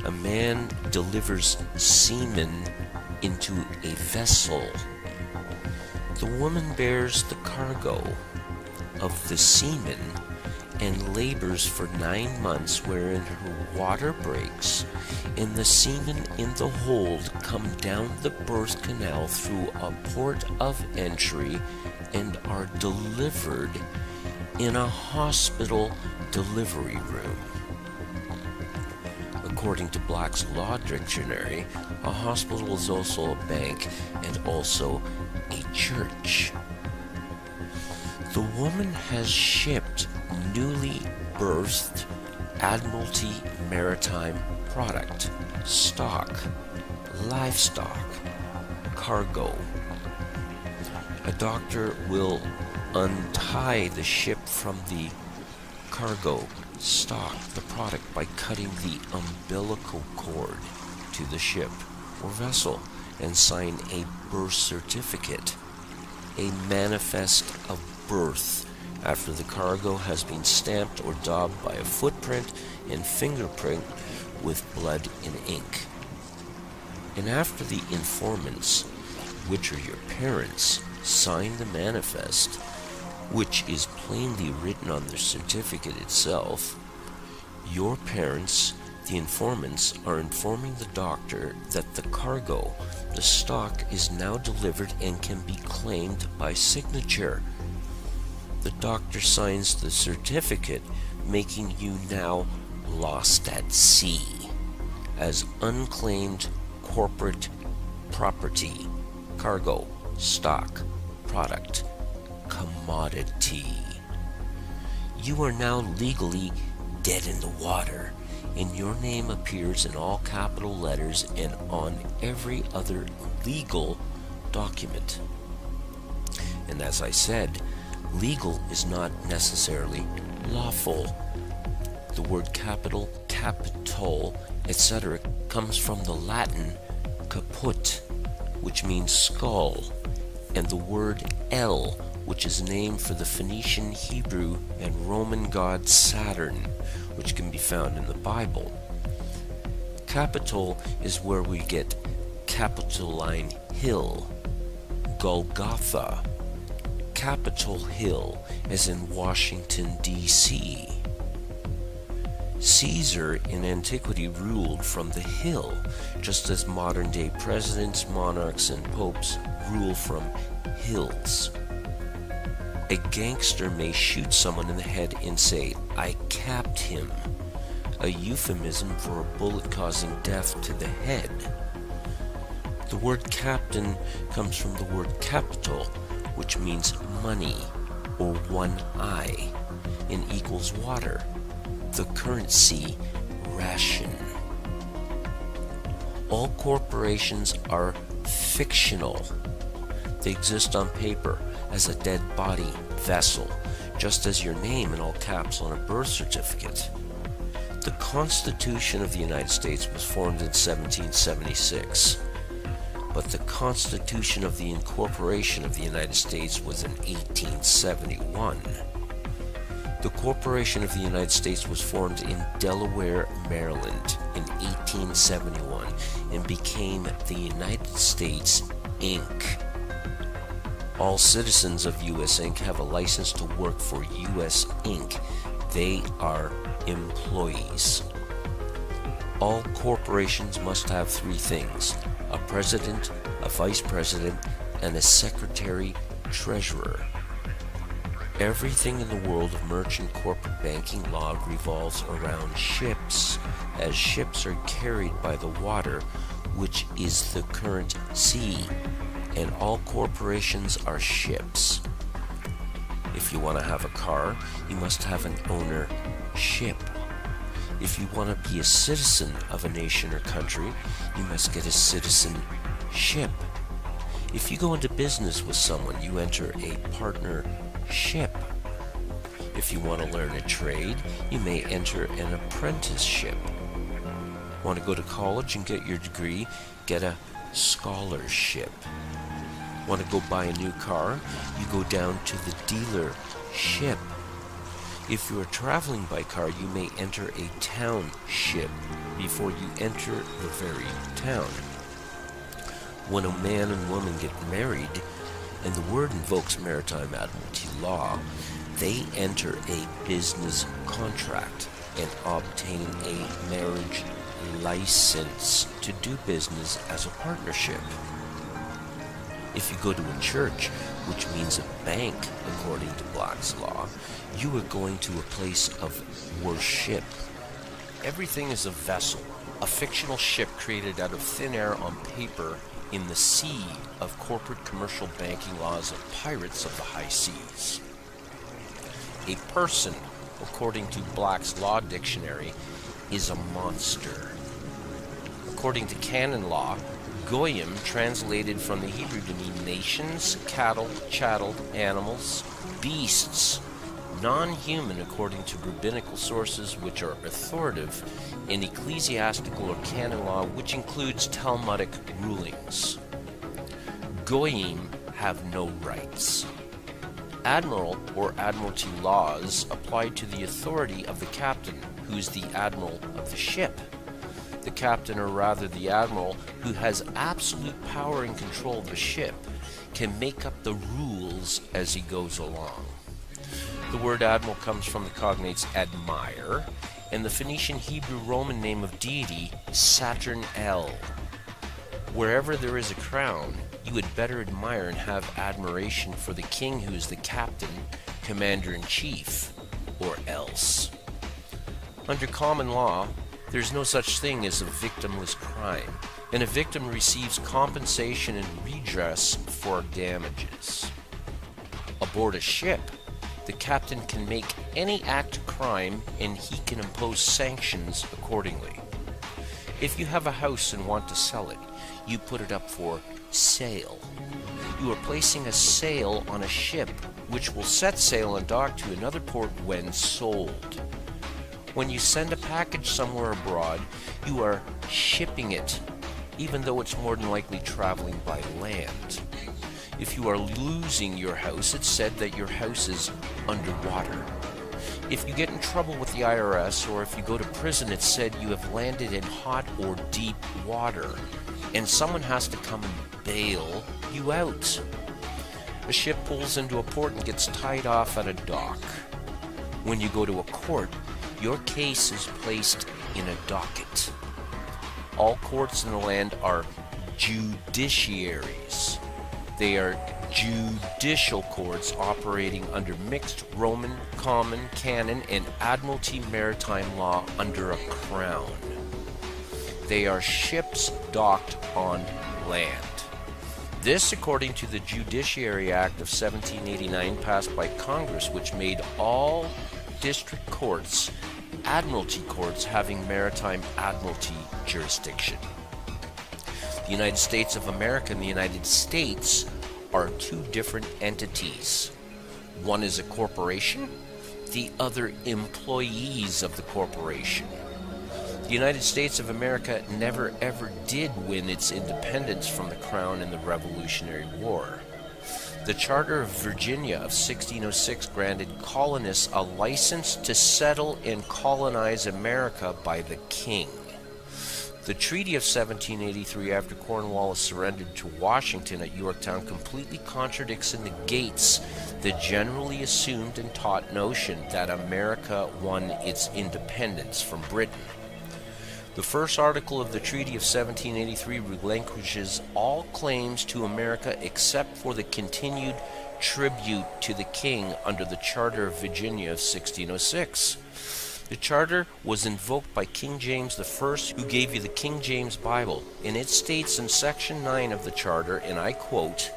A man delivers semen into a vessel. The woman bears the cargo of the semen and labors for 9 months, wherein her water breaks and the semen in the hold come down the birth canal through a port of entry and are delivered in a hospital delivery room. According to Black's Law Dictionary, a hospital is also a bank and also a church. The woman has shipped newly birthed Admiralty maritime product, stock, livestock, cargo. A doctor will untie the ship from the cargo, stock, the product, by cutting the umbilical cord to the ship or vessel and sign a birth certificate, a manifest of birth, after the cargo has been stamped or daubed by a footprint and fingerprint with blood and ink. And after the informants, which are your parents, sign the manifest, which is plainly written on the certificate itself, your parents, the informants, are informing the doctor that the cargo, the stock, is now delivered and can be claimed by signature. The doctor signs the certificate, making you now lost at sea as unclaimed corporate property, cargo, stock, product, commodity. You are now legally dead in the water, and your name appears in all capital letters and on every other legal document. And as I said, legal is not necessarily lawful. The word capital, capitol, etc. comes from the Latin kaput, which means skull, and the word El, which is named for the Phoenician, Hebrew, and Roman god Saturn, which can be found in the Bible. Capitol is where we get Capitoline Hill, Golgotha, Capitol Hill, as in Washington, D.C. Caesar in antiquity ruled from the hill, just as modern-day presidents, monarchs, and popes rule from hills. A gangster may shoot someone in the head and say, "I capped him," a euphemism for a bullet causing death to the head. The word captain comes from the word capital, which means money, or one eye, and equals water, the currency ration. All corporations are fictional. They exist on paper as a dead body vessel, just as your name in all caps on a birth certificate. The Constitution of the United States was formed in 1776, but the Constitution of the Incorporation of the United States was in 1871. The Corporation of the United States was formed in Delaware, Maryland in 1871 and became the United States, Inc. All citizens of U.S. Inc. have a license to work for U.S. Inc. They are employees. All corporations must have three things: a president, a vice president, and a secretary-treasurer. Everything in the world of merchant corporate banking law revolves around ships, as ships are carried by the water, which is the current sea, and all corporations are ships. If you want to have a car, you must have an ownership. If you want to be a citizen of a nation or country, you must get a citizenship. If you go into business with someone, you enter a partnership. If you want to learn a trade, you may enter an apprenticeship. Want to go to college and get your degree? Get a scholarship. Want to go buy a new car? You go down to the dealership. If you are traveling by car, you may enter a township before you enter the very town. When a man and woman get married, and the word invokes maritime admiralty law, they enter a business contract and obtain a marriage license to do business as a partnership. If you go to a church, which means a bank according to Black's law, you are going to a place of worship. Everything is a vessel, a fictional ship created out of thin air on paper in the sea of corporate commercial banking laws of pirates of the high seas. A person, according to Black's Law Dictionary, is a monster. According to canon law, Goyim, translated from the Hebrew to mean nations, cattle, chattel, animals, beasts, non-human according to rabbinical sources which are authoritative, in ecclesiastical or canon law which includes Talmudic rulings. Goyim have no rights. Admiral or admiralty laws apply to the authority of the captain, who is the admiral of the ship. The captain, or rather the admiral, who has absolute power and control of the ship, can make up the rules as he goes along. The word admiral comes from the cognates admire, and the Phoenician Hebrew Roman name of deity, Saturn El. Wherever there is a crown, you had better admire and have admiration for the king who is the captain, commander-in-chief, or else. Under common law, there's no such thing as a victimless crime, and a victim receives compensation and redress for damages. Aboard a ship, the captain can make any act of crime and he can impose sanctions accordingly. If you have a house and want to sell it, you put it up for sale. You are placing a sale on a ship which will set sail and dock to another port when sold. When you send a package somewhere abroad, you are shipping it even though it's more than likely traveling by land. If you are losing your house, it's said that your house is underwater. If you get in trouble with the IRS or if you go to prison, it's said you have landed in hot or deep water, and someone has to come and bail you out. A ship pulls into a port and gets tied off at a dock. When you go to a court, your case is placed in a docket. All courts in the land are judiciaries. They are judicial courts operating under mixed Roman, common, canon, and admiralty maritime law under a crown. They are ships docked on land. This according to the Judiciary Act of 1789 passed by Congress, which made all district courts admiralty courts having maritime admiralty jurisdiction. The United States of America and the United States are two different entities. One is a corporation, the other employees of the corporation. The United States of America never ever did win its independence from the Crown in the Revolutionary War. The Charter of Virginia of 1606 granted colonists a license to settle and colonize America by the King. The Treaty of 1783, after Cornwallis surrendered to Washington at Yorktown, completely contradicts and negates the generally assumed and taught notion that America won its independence from Britain. The first article of the Treaty of 1783 relinquishes all claims to America except for the continued tribute to the King under the Charter of Virginia of 1606. The charter was invoked by King James I, who gave you the King James Bible, and it states in Section 9 of the charter, and I quote,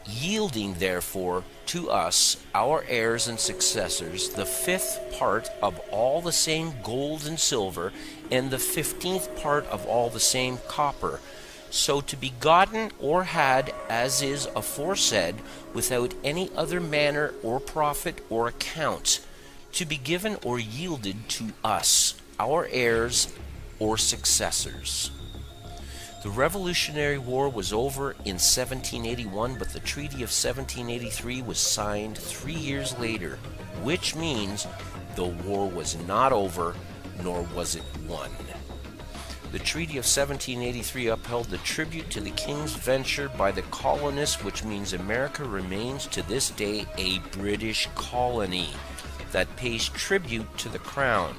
"Yielding therefore to us, our heirs and successors, the 5th part of all the same gold and silver, and the 15th part of all the same copper, so to be gotten or had, as is aforesaid, without any other manner or profit or account, to be given or yielded to us, our heirs or successors." The Revolutionary War was over in 1781, but the Treaty of 1783 was signed 3 years later, which means the war was not over, nor was it won. The Treaty of 1783 upheld the tribute to the King's venture by the colonists, which means America remains to this day a British colony that pays tribute to the Crown,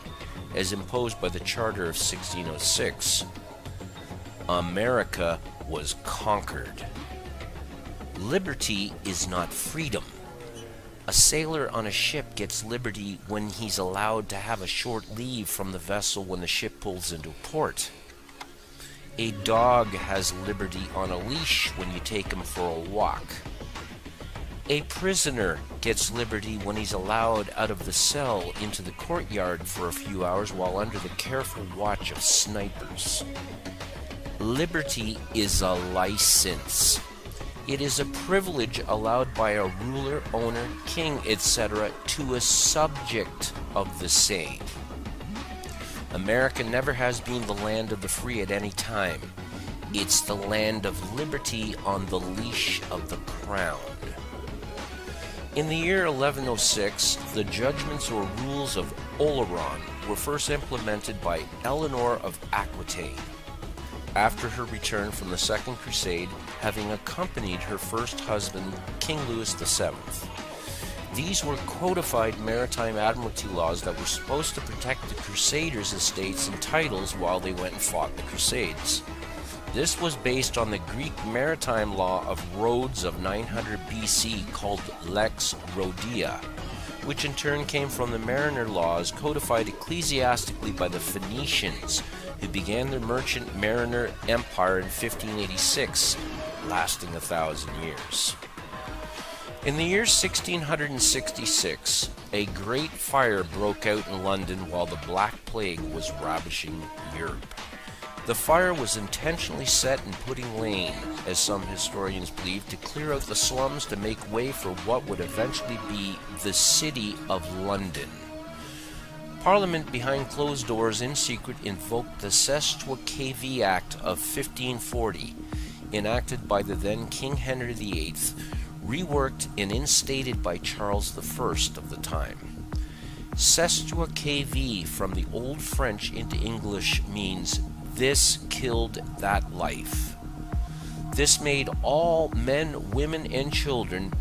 as imposed by the Charter of 1606. America was conquered. Liberty is not freedom. A sailor on a ship gets liberty when he's allowed to have a short leave from the vessel when the ship pulls into port. A dog has liberty on a leash when you take him for a walk. A prisoner gets liberty when he's allowed out of the cell into the courtyard for a few hours while under the careful watch of snipers. Liberty is a license. It is a privilege allowed by a ruler, owner, king, etc. to a subject of the same. America never has been the land of the free at any time. It's the land of liberty on the leash of the crown. In the year 1106, the judgments or rules of Oleron were first implemented by Eleanor of Aquitaine, after her return from the Second Crusade, having accompanied her first husband, King Louis VII. These were codified maritime admiralty laws that were supposed to protect the Crusaders' estates and titles while they went and fought the Crusades. This was based on the Greek maritime law of Rhodes of 900 BC called Lex Rhodia, which in turn came from the mariner laws codified ecclesiastically by the Phoenicians, who began their merchant mariner empire in 1586, lasting 1,000 years. In the year 1666, a great fire broke out in London while the Black Plague was ravaging Europe. The fire was intentionally set in Pudding Lane, as some historians believe, to clear out the slums to make way for what would eventually be the City of London. Parliament behind closed doors in secret invoked the Saith Act of 1540, enacted by the then King Henry VIII, reworked and instated by Charles I of the time. Saith from the Old French into English means "this killed that life." This made all men, women, and children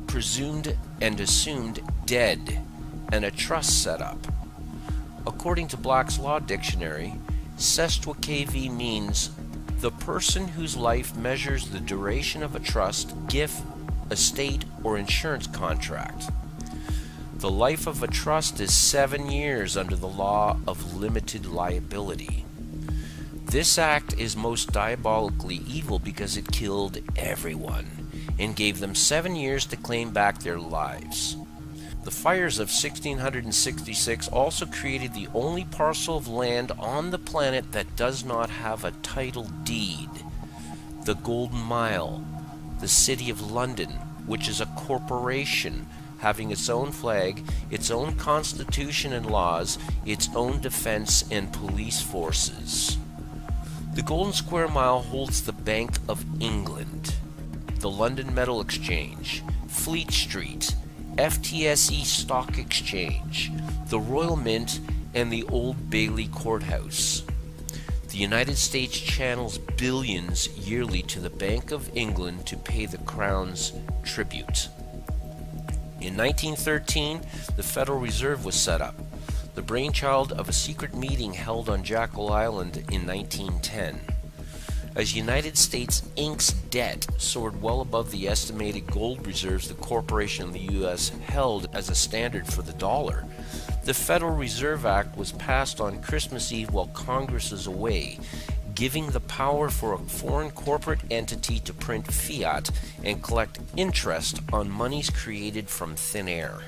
presumed and assumed dead, and a trust set up. According to Black's Law Dictionary, Saith means the person whose life measures the duration of a trust, gift, estate, or insurance contract. The life of a trust is 7 years under the law of limited liability. This act is most diabolically evil because it killed everyone and gave them 7 years to claim back their lives. The fires of 1666 also created the only parcel of land on the planet that does not have a title deed, the Golden Mile, the City of London, which is a corporation having its own flag, its own constitution and laws, its own defense and police forces. The Golden Square Mile holds the Bank of England, the London Metal Exchange, Fleet Street, FTSE Stock Exchange, the Royal Mint, and the Old Bailey Courthouse. The United States channels billions yearly to the Bank of England to pay the Crown's tribute. In 1913, the Federal Reserve was set up, the brainchild of a secret meeting held on Jekyll Island in 1910. As United States Inc.'s debt soared well above the estimated gold reserves the corporation of the U.S. held as a standard for the dollar, the Federal Reserve Act was passed on Christmas Eve while Congress is away, giving the power for a foreign corporate entity to print fiat and collect interest on monies created from thin air.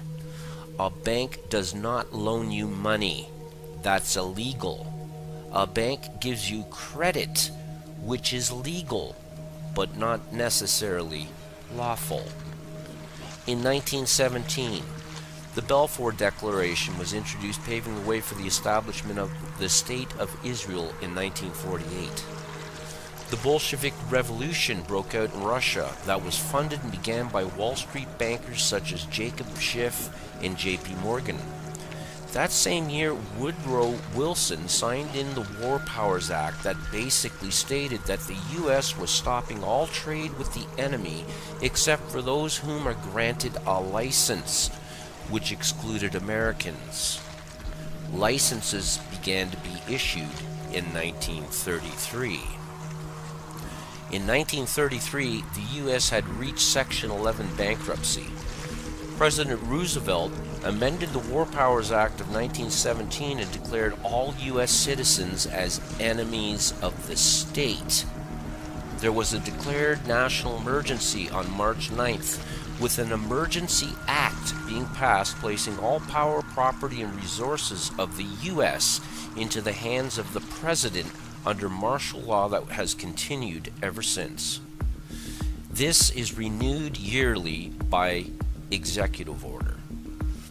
A bank does not loan you money. That's illegal. A bank gives you credit, which is legal, but not necessarily lawful. In 1917, the Balfour Declaration was introduced, paving the way for the establishment of the State of Israel in 1948. The Bolshevik Revolution broke out in Russia that was funded and began by Wall Street bankers such as Jacob Schiff and J.P. Morgan. That same year, Woodrow Wilson signed in the War Powers Act that basically stated that the U.S. was stopping all trade with the enemy except for those whom are granted a license, which excluded Americans. Licenses began to be issued in 1933. In 1933, the U.S. had reached Section 11 bankruptcy. President Roosevelt amended the War Powers Act of 1917 and declared all U.S. citizens as enemies of the state. There was a declared national emergency on March 9th, with an emergency act being passed placing all power, property, and resources of the U.S. into the hands of the President under martial law that has continued ever since. This is renewed yearly by executive order.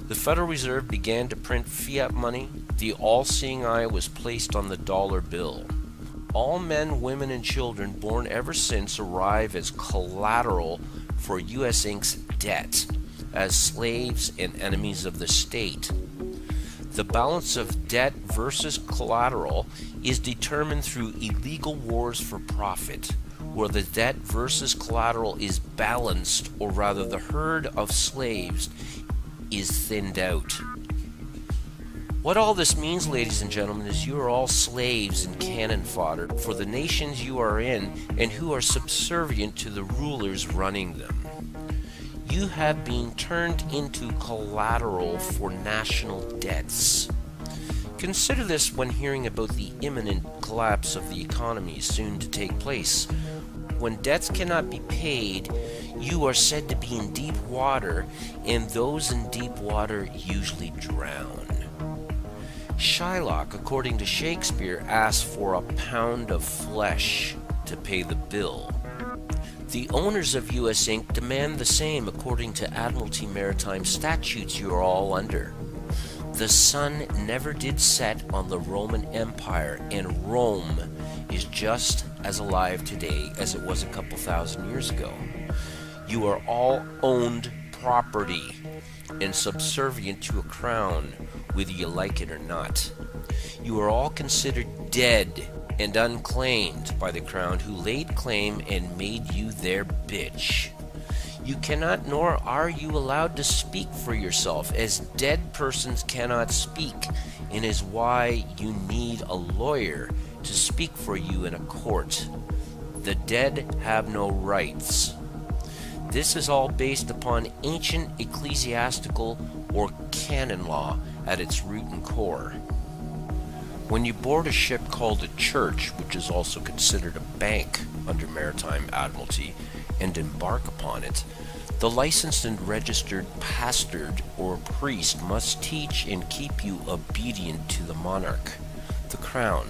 The Federal Reserve began to print fiat money. The all-seeing eye was placed on the dollar bill. All men, women, and children born ever since arrive as collateral for U.S. Inc.'s debt, as slaves and enemies of the state. The balance of debt versus collateral is determined through illegal wars for profit, where the debt versus collateral is balanced, or rather the herd of slaves is thinned out. What all this means, ladies and gentlemen, is you are all slaves and cannon fodder for the nations you are in and who are subservient to the rulers running them. You have been turned into collateral for national debts. Consider this when hearing about the imminent collapse of the economy soon to take place. When debts cannot be paid, you are said to be in deep water, and those in deep water usually drown. Shylock, according to Shakespeare, asked for a pound of flesh to pay the bill. The owners of U.S. Inc. demand the same according to Admiralty Maritime statutes you are all under. The sun never did set on the Roman Empire, and Rome is just as alive today as it was a couple thousand years ago. You are all owned property and subservient to a crown, whether you like it or not. You are all considered dead and unclaimed by the crown, who laid claim and made you their bitch. You cannot, nor are you allowed to speak for yourself, as dead persons cannot speak, and is why you need a lawyer to speak for you in a court. The dead have no rights. This is all based upon ancient ecclesiastical or canon law at its root and core. When you board a ship called a church, which is also considered a bank under maritime admiralty, and embark upon it, the licensed and registered pastor or priest must teach and keep you obedient to the monarch, the crown.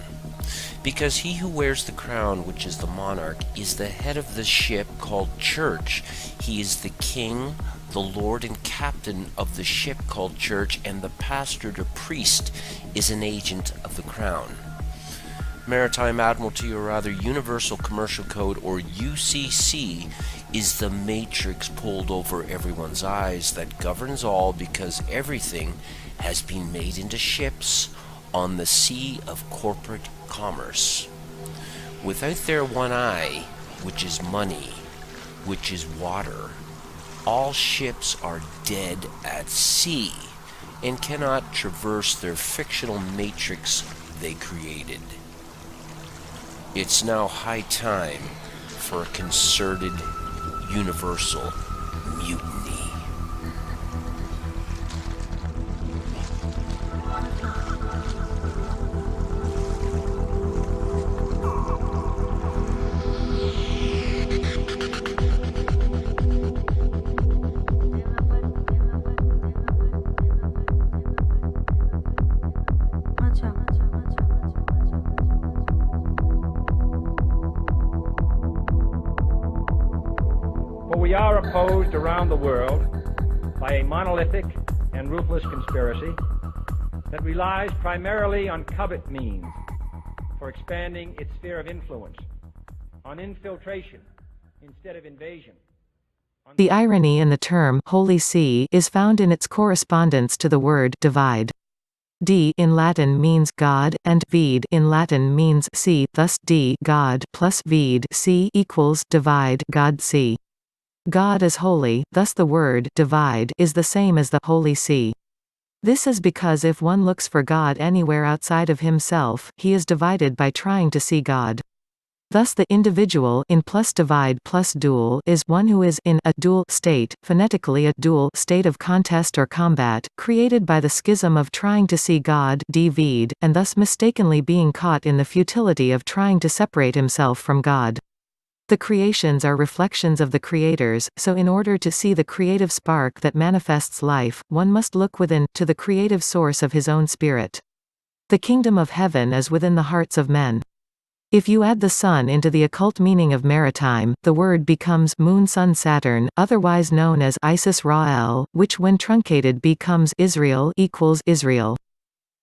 Because he who wears the crown, which is the monarch, is the head of the ship called church. He is the king, the lord and captain of the ship called church, and the pastor or priest is an agent of the crown. Maritime Admiralty, or rather Universal Commercial Code, or UCC, is the matrix pulled over everyone's eyes that governs all, because everything has been made into ships on the sea of corporate commerce. Without their one eye, which is money, which is water, all ships are dead at sea and cannot traverse their fictional matrix they created. It's now high time for a concerted universal mutiny. We are opposed around the world by a monolithic and ruthless conspiracy that relies primarily on covert means for expanding its sphere of influence, on infiltration instead of invasion. The irony in the term Holy See is found in its correspondence to the word divide. D in Latin means God, and vide in Latin means see, thus D God plus vide see equals divide God see. God is holy, thus the word divide is the same as the Holy See. This is because if one looks for God anywhere outside of himself, he is divided by trying to see God. Thus the individual in plus divide plus dual is one who is in a dual state, phonetically a dual state of contest or combat, created by the schism of trying to see God d-vide, and thus mistakenly being caught in the futility of trying to separate himself from God. The creations are reflections of the creators, so in order to see the creative spark that manifests life, one must look within, to the creative source of his own spirit. The kingdom of heaven is within the hearts of men. If you add the sun into the occult meaning of maritime, the word becomes moon-sun-Saturn, otherwise known as Isis-Ra-El, which when truncated becomes Israel equals Israel.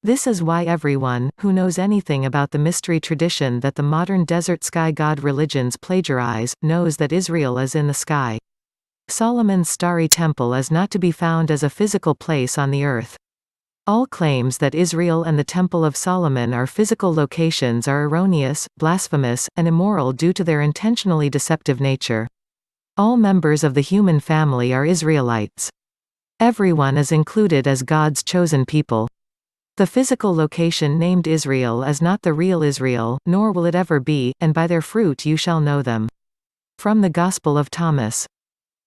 This is why everyone, who knows anything about the mystery tradition that the modern desert sky god religions plagiarize, knows that Israel is in the sky. Solomon's starry temple is not to be found as a physical place on the earth. All claims that Israel and the Temple of Solomon are physical locations are erroneous, blasphemous, and immoral due to their intentionally deceptive nature. All members of the human family are Israelites. Everyone is included as God's chosen people. The physical location named Israel is not the real Israel, nor will it ever be, and by their fruit you shall know them. From the Gospel of Thomas.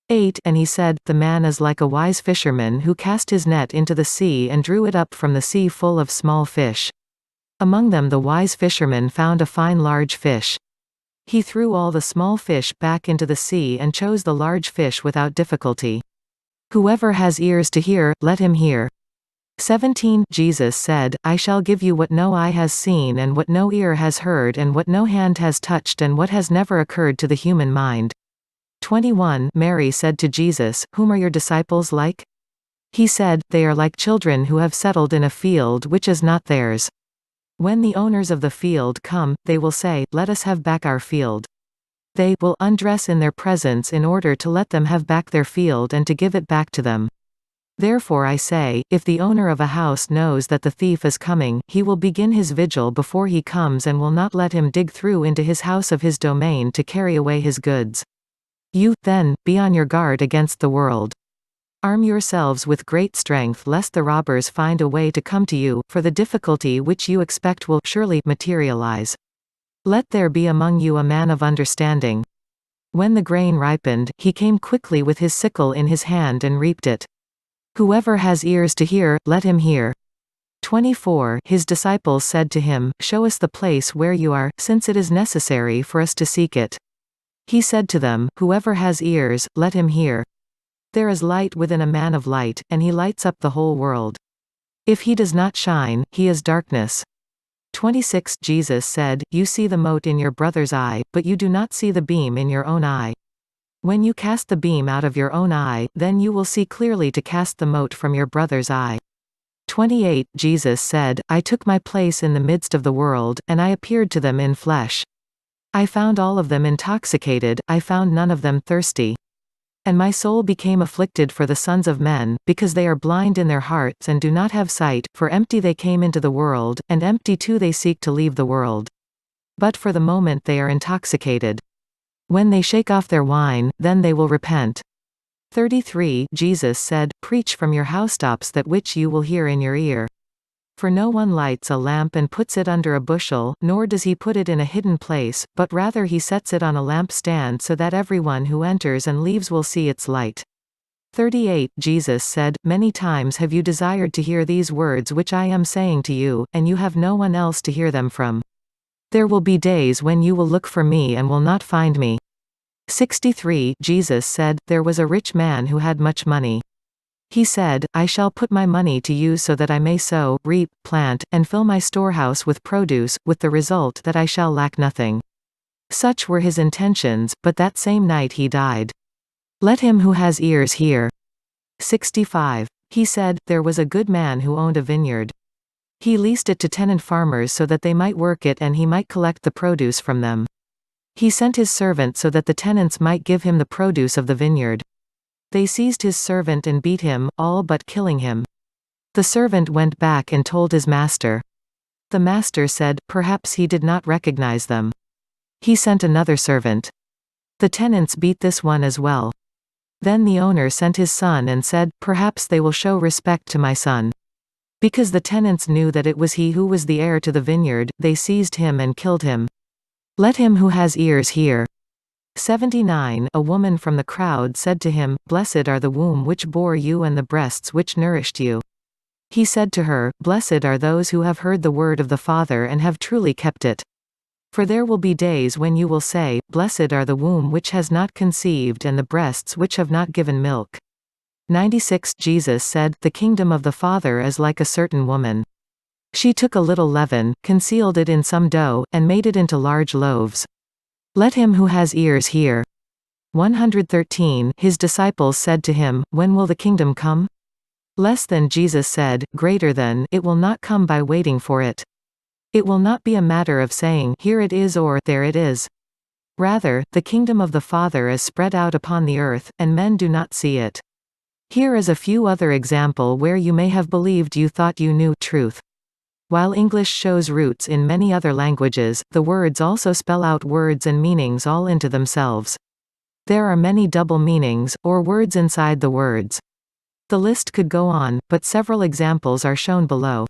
8 And he said, the man is like a wise fisherman who cast his net into the sea and drew it up from the sea full of small fish. Among them the wise fisherman found a fine large fish. He threw all the small fish back into the sea and chose the large fish without difficulty. Whoever has ears to hear, let him hear. 17 Jesus said, I shall give you what no eye has seen and what no ear has heard and what no hand has touched and what has never occurred to the human mind. 21 Mary said to Jesus, whom are your disciples like? He said, "They are like children who have settled in a field which is not theirs. When the owners of the field come, they will say, 'Let us have back our field.' They will undress in their presence in order to let them have back their field and to give it back to them. Therefore I say, if the owner of a house knows that the thief is coming, he will begin his vigil before he comes and will not let him dig through into his house of his domain to carry away his goods. You, then, be on your guard against the world. Arm yourselves with great strength lest the robbers find a way to come to you, for the difficulty which you expect will surely materialize. Let there be among you a man of understanding." When the grain ripened, he came quickly with his sickle in his hand and reaped it. Whoever has ears to hear, let him hear. 24 His disciples said to him, "Show us the place where you are, since it is necessary for us to seek it." He said to them, "Whoever has ears, let him hear. There is light within a man of light, and he lights up the whole world. If he does not shine, he is darkness." 26 Jesus said, "You see the mote in your brother's eye, but you do not see the beam in your own eye. When you cast the beam out of your own eye, then you will see clearly to cast the mote from your brother's eye." 28 Jesus said, "I took my place in the midst of the world, and I appeared to them in flesh. I found all of them intoxicated, I found none of them thirsty. And my soul became afflicted for the sons of men, because they are blind in their hearts and do not have sight, for empty they came into the world, and empty too they seek to leave the world. But for the moment they are intoxicated. When they shake off their wine, then they will repent." 33 Jesus said, "Preach from your housetops that which you will hear in your ear. For no one lights a lamp and puts it under a bushel, nor does he put it in a hidden place, but rather he sets it on a lampstand so that everyone who enters and leaves will see its light." 38 Jesus said, "Many times have you desired to hear these words which I am saying to you, and you have no one else to hear them from. There will be days when you will look for me and will not find me." 63 Jesus said, "There was a rich man who had much money. He said, 'I shall put my money to use so that I may sow, reap, plant, and fill my storehouse with produce, with the result that I shall lack nothing.' Such were his intentions, but that same night he died. Let him who has ears hear." 65 He said, "There was a good man who owned a vineyard. He leased it to tenant farmers so that they might work it and he might collect the produce from them. He sent his servant so that the tenants might give him the produce of the vineyard. They seized his servant and beat him, all but killing him. The servant went back and told his master. The master said, perhaps he did not recognize them. He sent another servant. The tenants beat this one as well. Then the owner sent his son and said, perhaps they will show respect to my son. Because the tenants knew that it was he who was the heir to the vineyard, they seized him and killed him. Let him who has ears hear." 79 A woman from the crowd said to him, "Blessed are the womb which bore you and the breasts which nourished you." He said to her, "Blessed are those who have heard the word of the Father and have truly kept it. For there will be days when you will say, Blessed are the womb which has not conceived and the breasts which have not given milk." 96 Jesus said, "The kingdom of the Father is like a certain woman. She took a little leaven, concealed it in some dough, and made it into large loaves. Let him who has ears hear." 113 His disciples said to him, "When will the kingdom come?" Less than Jesus said, "Greater than, it will not come by waiting for it. It will not be a matter of saying, here it is or there it is. Rather, the kingdom of the Father is spread out upon the earth, and men do not see it. Here is a few other example where you may have believed you thought you knew truth. While English shows roots in many other languages, the words also spell out words and meanings all into themselves. There are many double meanings, or words inside the words. The list could go on, but several examples are shown below.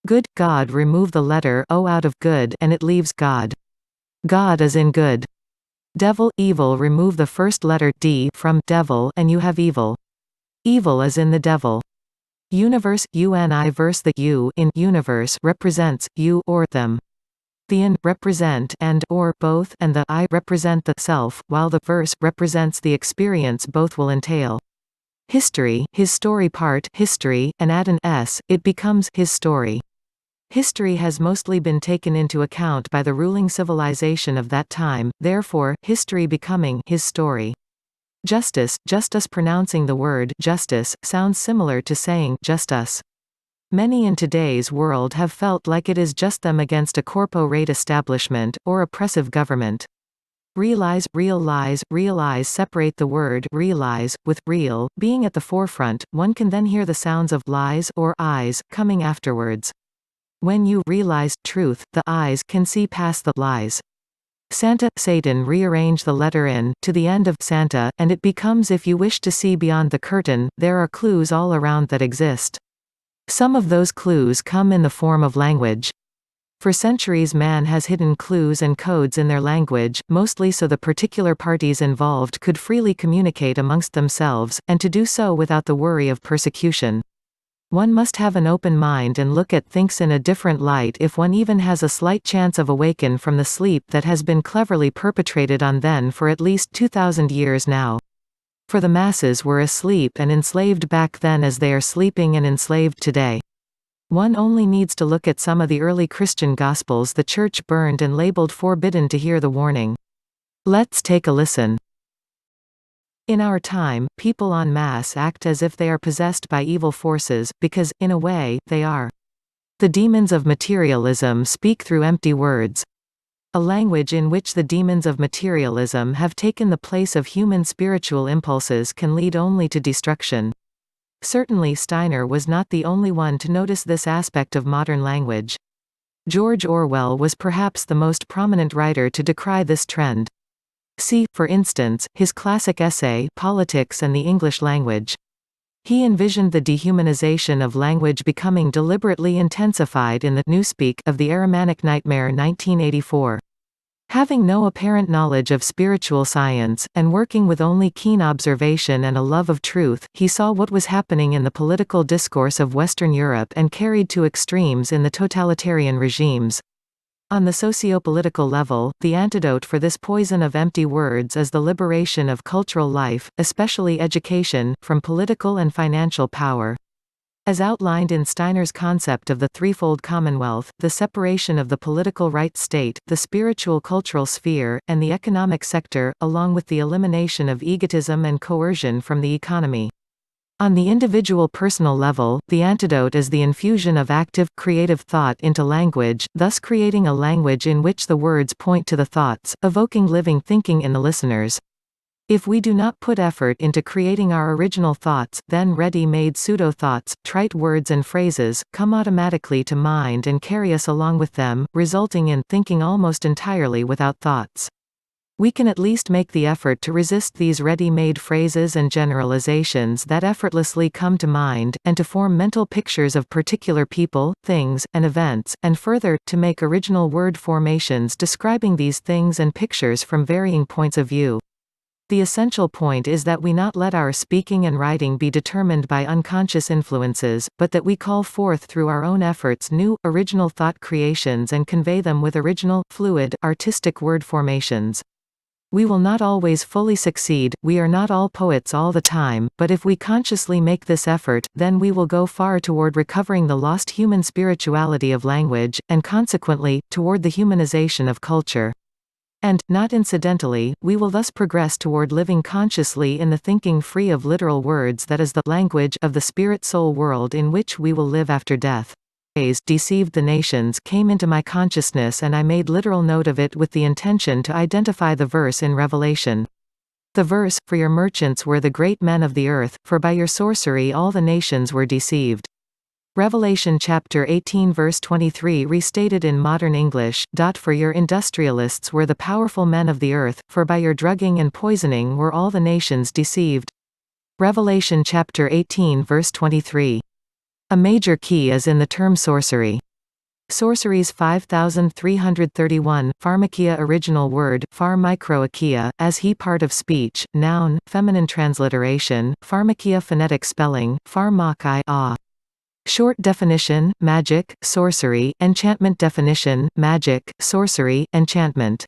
Good, God, remove the letter O out of good and it leaves God. God is in good. Devil, evil, remove the first letter D from devil and you have evil. Evil is in the devil. Universe, uni verse the U in universe represents you or them. The in represent and or both and the I represent the self, while the verse represents the experience both will entail. History, his story part history, and add an S, it becomes his story. History has mostly been taken into account by the ruling civilization of that time, therefore, history becoming his story. Justice, just us. Pronouncing the word justice sounds similar to saying just us. Many in today's world have felt like it is just them against a corporate establishment, or oppressive government. Realize, realize. Separate the word realize, with real, being at the forefront, one can then hear the sounds of lies or eyes coming afterwards. When you realize truth, the eyes can see past the lies. Santa, Satan. Rearrange the letter in to the end of Santa, and it becomes if you wish to see beyond the curtain, there are clues all around that exist. Some of those clues come in the form of language. For centuries man has hidden clues and codes in their language, mostly so the particular parties involved could freely communicate amongst themselves, and to do so without the worry of persecution. One must have an open mind and look at things in a different light if one even has a slight chance of awaken from the sleep that has been cleverly perpetrated on them for at least 2,000 years now. For the masses were asleep and enslaved back then as they are sleeping and enslaved today. One only needs to look at some of the early Christian Gospels the Church burned and labeled forbidden to hear the warning. Let's take a listen. In our time, people en masse act as if they are possessed by evil forces, because, in a way, they are. The demons of materialism speak through empty words. A language in which the demons of materialism have taken the place of human spiritual impulses can lead only to destruction. Certainly Steiner was not the only one to notice this aspect of modern language. George Orwell was perhaps the most prominent writer to decry this trend. See, for instance, his classic essay, Politics and the English Language. He envisioned the dehumanization of language becoming deliberately intensified in the Newspeak of the Aramanic Nightmare 1984. Having no apparent knowledge of spiritual science, and working with only keen observation and a love of truth, he saw what was happening in the political discourse of Western Europe and carried to extremes in the totalitarian regimes. On the socio-political level, the antidote for this poison of empty words is the liberation of cultural life, especially education, from political and financial power. As outlined in Steiner's concept of the threefold commonwealth, the separation of the political right state, the spiritual cultural sphere, and the economic sector, along with the elimination of egotism and coercion from the economy. On the individual personal level, the antidote is the infusion of active, creative thought into language, thus creating a language in which the words point to the thoughts, evoking living thinking in the listeners. If we do not put effort into creating our original thoughts, then ready-made pseudo-thoughts, trite words and phrases, come automatically to mind and carry us along with them, resulting in thinking almost entirely without thoughts. We can at least make the effort to resist these ready-made phrases and generalizations that effortlessly come to mind, and to form mental pictures of particular people, things, and events, and further, to make original word formations describing these things and pictures from varying points of view. The essential point is that we not let our speaking and writing be determined by unconscious influences, but that we call forth through our own efforts new, original thought creations and convey them with original, fluid, artistic word formations. We will not always fully succeed, we are not all poets all the time, but if we consciously make this effort, then we will go far toward recovering the lost human spirituality of language, and consequently, toward the humanization of culture. And, not incidentally, we will thus progress toward living consciously in the thinking free of literal words that is the language of the spirit-soul world in which we will live after death. Deceived the nations came into my consciousness and I made literal note of it with the intention to identify the verse in Revelation. The verse, for your merchants were the great men of the earth, for by your sorcery all the nations were deceived. Revelation chapter 18 verse 23 restated in modern English, for your industrialists were the powerful men of the earth, for by your drugging and poisoning were all the nations deceived. Revelation chapter 18 verse 23. A major key is in the term sorcery. Sorceries 5331, pharmakia original word, pharmicroakia, as he part of speech, noun, feminine transliteration, pharmakia phonetic spelling, pharmakai a. Short definition, magic, sorcery, enchantment definition, magic, sorcery, enchantment.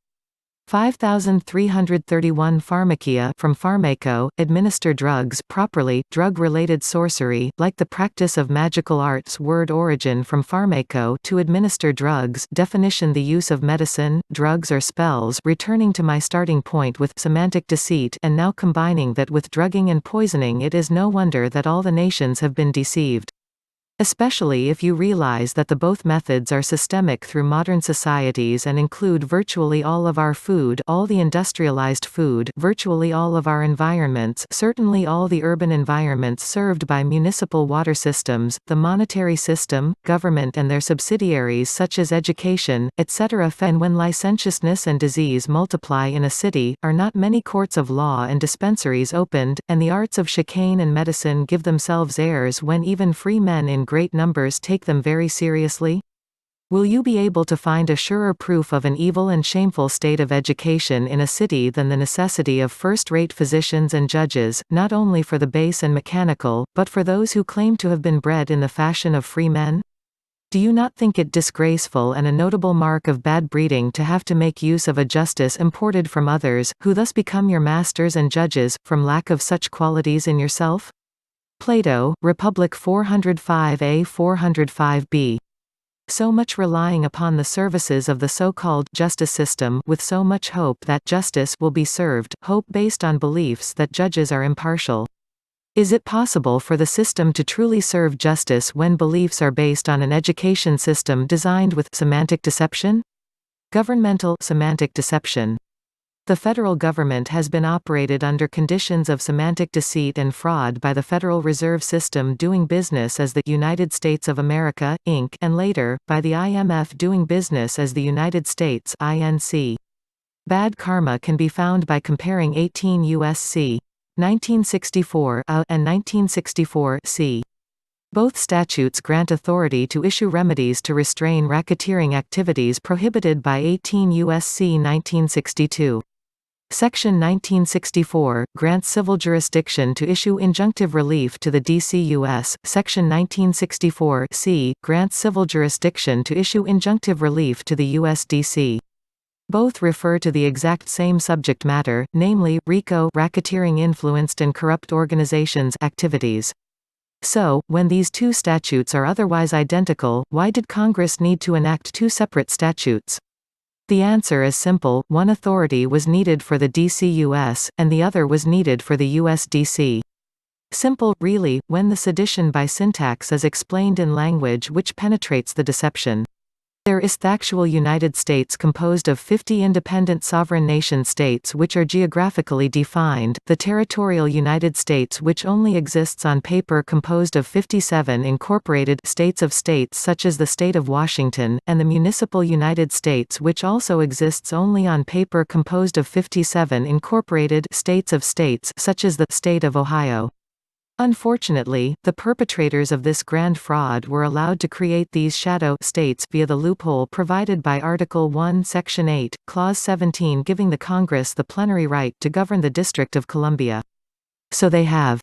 5331 Pharmakia from Pharmaco, administer drugs properly, drug-related sorcery, like the practice of magical arts. Word origin from Pharmaco, to administer drugs. Definition: the use of medicine, drugs or spells. Returning to my starting point with semantic deceit and now combining that with drugging and poisoning, it is no wonder that all the nations have been deceived. Especially if you realize that the both methods are systemic through modern societies and include virtually all of our food, all the industrialized food, virtually all of our environments, certainly all the urban environments served by municipal water systems, the monetary system, government and their subsidiaries such as education, etc. And when licentiousness and disease multiply in a city, are not many courts of law and dispensaries opened, and the arts of chicane and medicine give themselves airs when even free men in great numbers take them very seriously? Will you be able to find a surer proof of an evil and shameful state of education in a city than the necessity of first-rate physicians and judges, not only for the base and mechanical, but for those who claim to have been bred in the fashion of free men? Do you not think it disgraceful and a notable mark of bad breeding to have to make use of a justice imported from others, who thus become your masters and judges, from lack of such qualities in yourself? Plato, Republic 405a 405b. So much relying upon the services of the so-called justice system with so much hope that justice will be served, hope based on beliefs that judges are impartial. Is it possible for the system to truly serve justice when beliefs are based on an education system designed with semantic deception? Governmental semantic deception. The federal government has been operated under conditions of semantic deceit and fraud by the Federal Reserve System doing business as the United States of America, Inc., and later, by the IMF doing business as the United States, Inc. Bad karma can be found by comparing 18 U.S.C. 1964 and 1964 c. Both statutes grant authority to issue remedies to restrain racketeering activities prohibited by 18 U.S.C. 1962. Section 1964 grants civil jurisdiction to issue injunctive relief to the DCUS. Section 1964 c. grants civil jurisdiction to issue injunctive relief to the USDC. Both refer to the exact same subject matter, namely, RICO, racketeering influenced and corrupt organizations activities. So, when these two statutes are otherwise identical, why did Congress need to enact two separate statutes? The answer is simple: one authority was needed for the DCUS, and the other was needed for the USDC. Simple, really, when the sedition by syntax is explained in language which penetrates the deception. There is the actual United States composed of 50 independent sovereign nation-states which are geographically defined, the territorial United States which only exists on paper composed of 57 incorporated states of states such as the state of Washington, and the municipal United States which also exists only on paper composed of 57 incorporated states of states such as the state of Ohio. Unfortunately, the perpetrators of this grand fraud were allowed to create these shadow states via the loophole provided by Article 1 Section 8, Clause 17 giving the Congress the plenary right to govern the District of Columbia. So they have.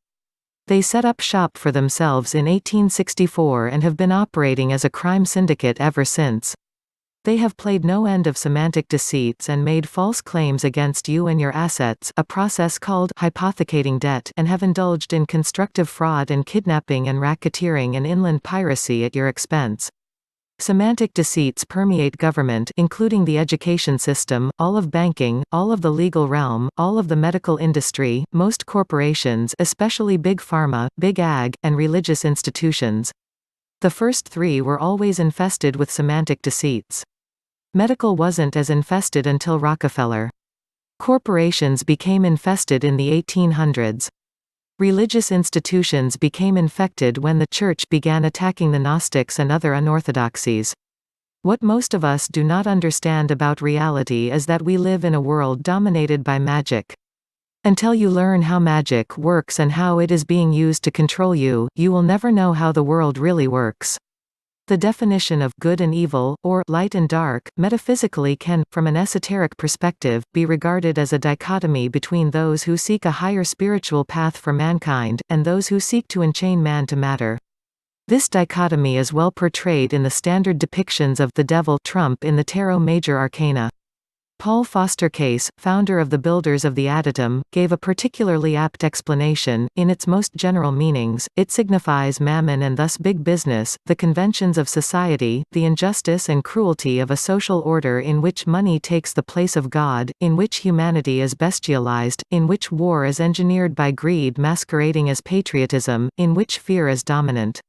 They set up shop for themselves in 1864 and have been operating as a crime syndicate ever since. They have played no end of semantic deceits and made false claims against you and your assets, a process called hypothecating debt, and have indulged in constructive fraud and kidnapping and racketeering and inland piracy at your expense. Semantic deceits permeate government, including the education system, all of banking, all of the legal realm, all of the medical industry, most corporations, especially big pharma, big ag, and religious institutions. The first three were always infested with semantic deceits. Medical wasn't as infested until Rockefeller. Corporations became infested in the 1800s. Religious institutions became infected when the Church began attacking the Gnostics and other unorthodoxies. What most of us do not understand about reality is that we live in a world dominated by magic. Until you learn how magic works and how it is being used to control you, you will never know how the world really works. The definition of good and evil, or light and dark, metaphysically can, from an esoteric perspective, be regarded as a dichotomy between those who seek a higher spiritual path for mankind, and those who seek to enchain man to matter. This dichotomy is well portrayed in the standard depictions of the devil Trump in the Tarot Major Arcana. Paul Foster Case, founder of the Builders of the Adytum, gave a particularly apt explanation. In its most general meanings, it signifies mammon and thus big business, the conventions of society, the injustice and cruelty of a social order in which money takes the place of God, in which humanity is bestialized, in which war is engineered by greed masquerading as patriotism, in which fear is dominant.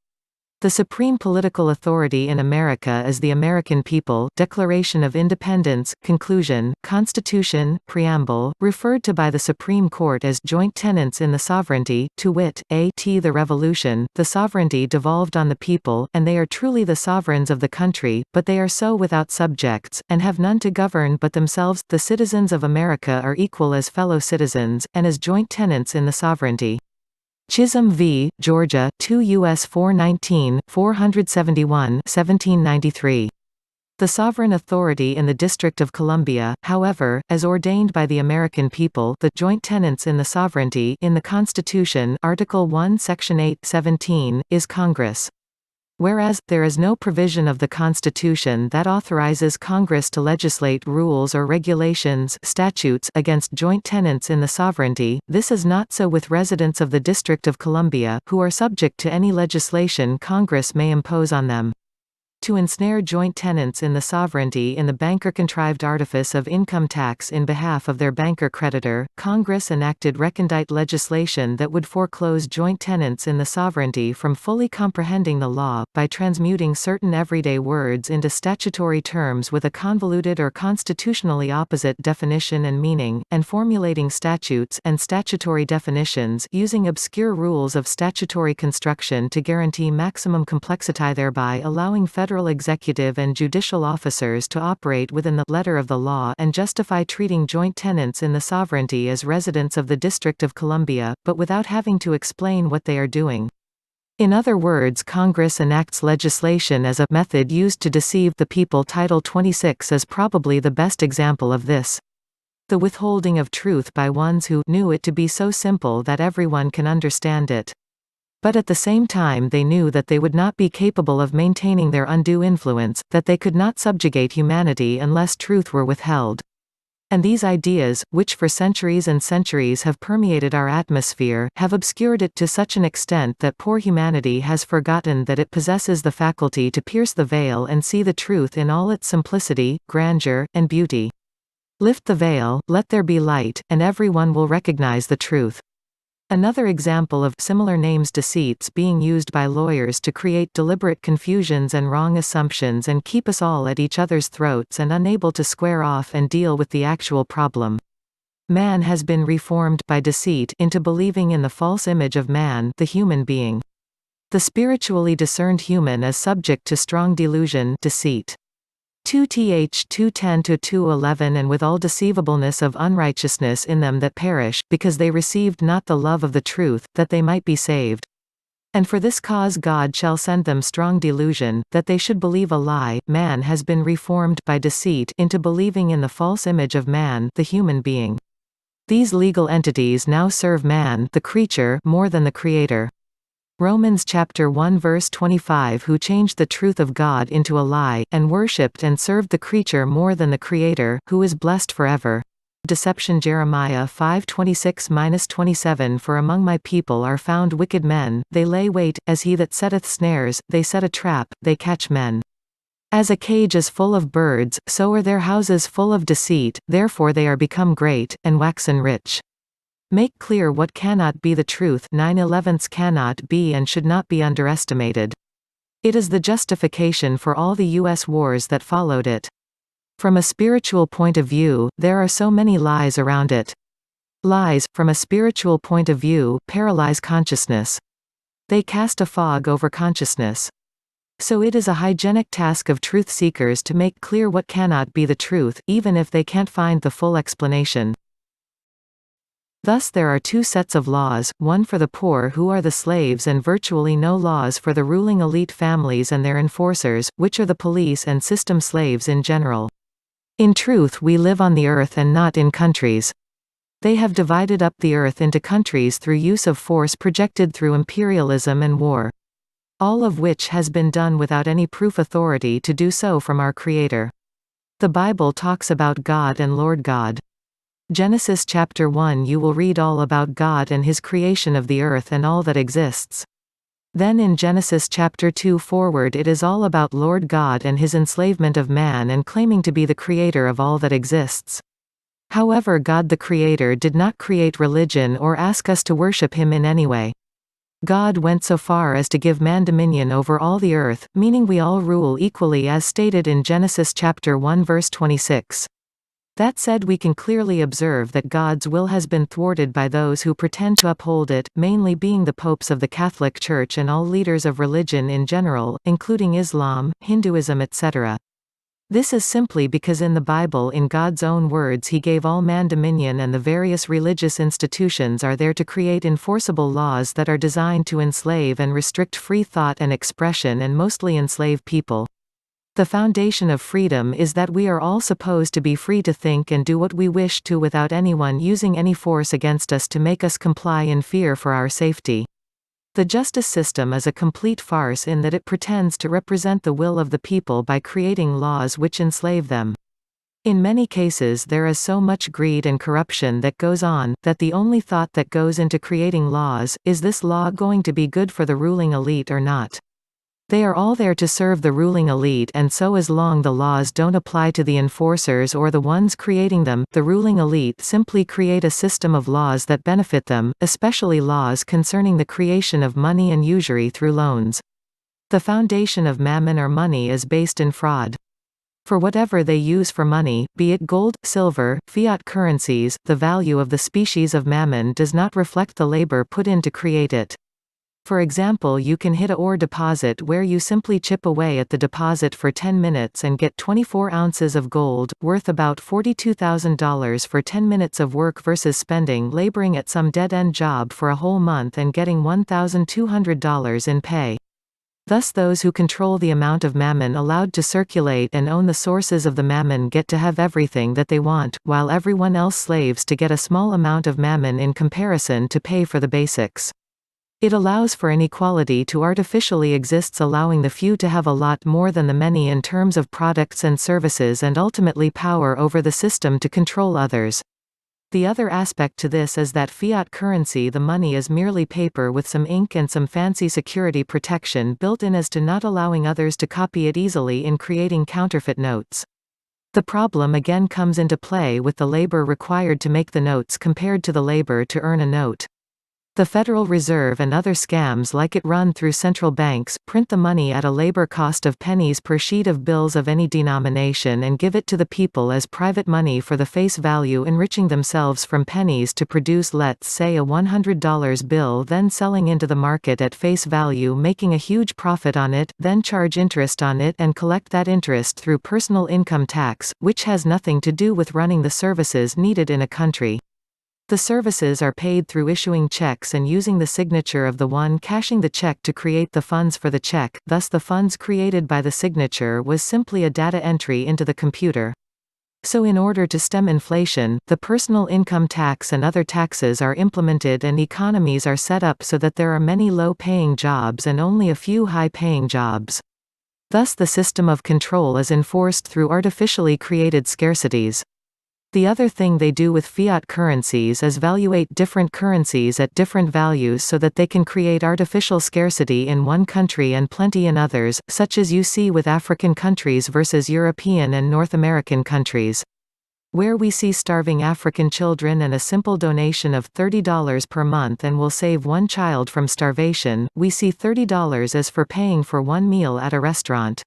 The supreme political authority in America is the American people. Declaration of Independence, Conclusion, Constitution, Preamble, referred to by the Supreme Court as joint tenants in the sovereignty, to wit, a.t. the Revolution, the sovereignty devolved on the people, and they are truly the sovereigns of the country, but they are so without subjects, and have none to govern but themselves. The citizens of America are equal as fellow citizens, and as joint tenants in the sovereignty. Chisholm v. Georgia, 2 U.S. 419, 471, 1793. The sovereign authority in the District of Columbia, however, as ordained by the American people, the joint tenants in the sovereignty in the Constitution, Article 1, Section 8, 17, is Congress. Whereas, there is no provision of the Constitution that authorizes Congress to legislate rules or regulations statutes against joint tenants in the sovereignty, this is not so with residents of the District of Columbia, who are subject to any legislation Congress may impose on them. To ensnare joint tenants in the sovereignty in the banker-contrived artifice of income tax in behalf of their banker-creditor, Congress enacted recondite legislation that would foreclose joint tenants in the sovereignty from fully comprehending the law, by transmuting certain everyday words into statutory terms with a convoluted or constitutionally opposite definition and meaning, and formulating statutes and statutory definitions using obscure rules of statutory construction to guarantee maximum complexity, thereby allowing federal executive and judicial officers to operate within the letter of the law and justify treating joint tenants in the sovereignty as residents of the District of Columbia, but without having to explain what they are doing. In other words, Congress enacts legislation as a method used to deceive the people. Title 26 is probably the best example of this. The withholding of truth by ones who knew it to be so simple that everyone can understand it. But at the same time they knew that they would not be capable of maintaining their undue influence, that they could not subjugate humanity unless truth were withheld. And these ideas, which for centuries and centuries have permeated our atmosphere, have obscured it to such an extent that poor humanity has forgotten that it possesses the faculty to pierce the veil and see the truth in all its simplicity, grandeur, and beauty. Lift the veil, let there be light, and everyone will recognize the truth. Another example of similar names deceits being used by lawyers to create deliberate confusions and wrong assumptions and keep us all at each other's throats and unable to square off and deal with the actual problem. Man has been reformed by deceit into believing in the false image of man, the human being. The spiritually discerned human is subject to strong delusion, deceit. 2th 2:10-2:11 And with all deceivableness of unrighteousness in them that perish, because they received not the love of the truth, that they might be saved. And for this cause God shall send them strong delusion, that they should believe a lie. Man has been reformed by deceit into believing in the false image of man, the human being. These legal entities now serve man, the creature, more than the Creator. Romans chapter 1 verse 25 Who changed the truth of God into a lie, and worshipped and served the creature more than the Creator, who is blessed forever. Deception Jeremiah 5:26-27 For among my people are found wicked men, they lay wait, as he that setteth snares, they set a trap, they catch men. As a cage is full of birds, so are their houses full of deceit, therefore they are become great, and waxen rich. Make clear what cannot be the truth. 9/11 cannot be and should not be underestimated. It is the justification for all the U.S. wars that followed it. From a spiritual point of view, there are so many lies around it. Lies, from a spiritual point of view, paralyze consciousness. They cast a fog over consciousness. So it is a hygienic task of truth seekers to make clear what cannot be the truth, even if they can't find the full explanation. Thus there are two sets of laws, one for the poor who are the slaves and virtually no laws for the ruling elite families and their enforcers, which are the police and system slaves in general. In truth we live on the earth and not in countries. They have divided up the earth into countries through use of force projected through imperialism and war. All of which has been done without any proof authority to do so from our Creator. The Bible talks about God and Lord God. Genesis chapter 1 you will read all about God and his creation of the earth and all that exists. Then in Genesis chapter 2 forward it is all about Lord God and his enslavement of man and claiming to be the creator of all that exists. However, God the Creator did not create religion or ask us to worship him in any way. God went so far as to give man dominion over all the earth, meaning we all rule equally as stated in Genesis chapter 1 verse 26. That said, we can clearly observe that God's will has been thwarted by those who pretend to uphold it, mainly being the popes of the Catholic Church and all leaders of religion in general, including Islam, Hinduism etc. This is simply because in the Bible, in God's own words, he gave all man dominion, and the various religious institutions are there to create enforceable laws that are designed to enslave and restrict free thought and expression and mostly enslave people. The foundation of freedom is that we are all supposed to be free to think and do what we wish to without anyone using any force against us to make us comply in fear for our safety. The justice system is a complete farce in that it pretends to represent the will of the people by creating laws which enslave them. In many cases there is so much greed and corruption that goes on, that the only thought that goes into creating laws, is this law going to be good for the ruling elite or not? They are all there to serve the ruling elite, and so as long the laws don't apply to the enforcers or the ones creating them, the ruling elite simply create a system of laws that benefit them, especially laws concerning the creation of money and usury through loans. The foundation of mammon or money is based in fraud. For whatever they use for money, be it gold, silver, fiat currencies, the value of the species of mammon does not reflect the labor put in to create it. For example, you can hit a ore deposit where you simply chip away at the deposit for 10 minutes and get 24 ounces of gold, worth about $42,000 for 10 minutes of work versus laboring at some dead-end job for a whole month and getting $1,200 in pay. Thus those who control the amount of mammon allowed to circulate and own the sources of the mammon get to have everything that they want, while everyone else slaves to get a small amount of mammon in comparison to pay for the basics. It allows for inequality to artificially exist, allowing the few to have a lot more than the many in terms of products and services and ultimately power over the system to control others. The other aspect to this is that fiat currency, the money, is merely paper with some ink and some fancy security protection built in as to not allowing others to copy it easily in creating counterfeit notes. The problem again comes into play with the labor required to make the notes compared to the labor to earn a note. The Federal Reserve and other scams like it run through central banks print the money at a labor cost of pennies per sheet of bills of any denomination and give it to the people as private money for the face value, enriching themselves from pennies to produce, let's say, a $100 bill, then selling into the market at face value, making a huge profit on it, then charge interest on it and collect that interest through personal income tax, which has nothing to do with running the services needed in a country. The services are paid through issuing checks and using the signature of the one cashing the check to create the funds for the check, thus the funds created by the signature was simply a data entry into the computer. So in order to stem inflation, the personal income tax and other taxes are implemented and economies are set up so that there are many low-paying jobs and only a few high-paying jobs. Thus the system of control is enforced through artificially created scarcities. The other thing they do with fiat currencies is valuate different currencies at different values so that they can create artificial scarcity in one country and plenty in others, such as you see with African countries versus European and North American countries. Where we see starving African children and a simple donation of $30 per month and will save one child from starvation, we see $30 as for paying for one meal at a restaurant.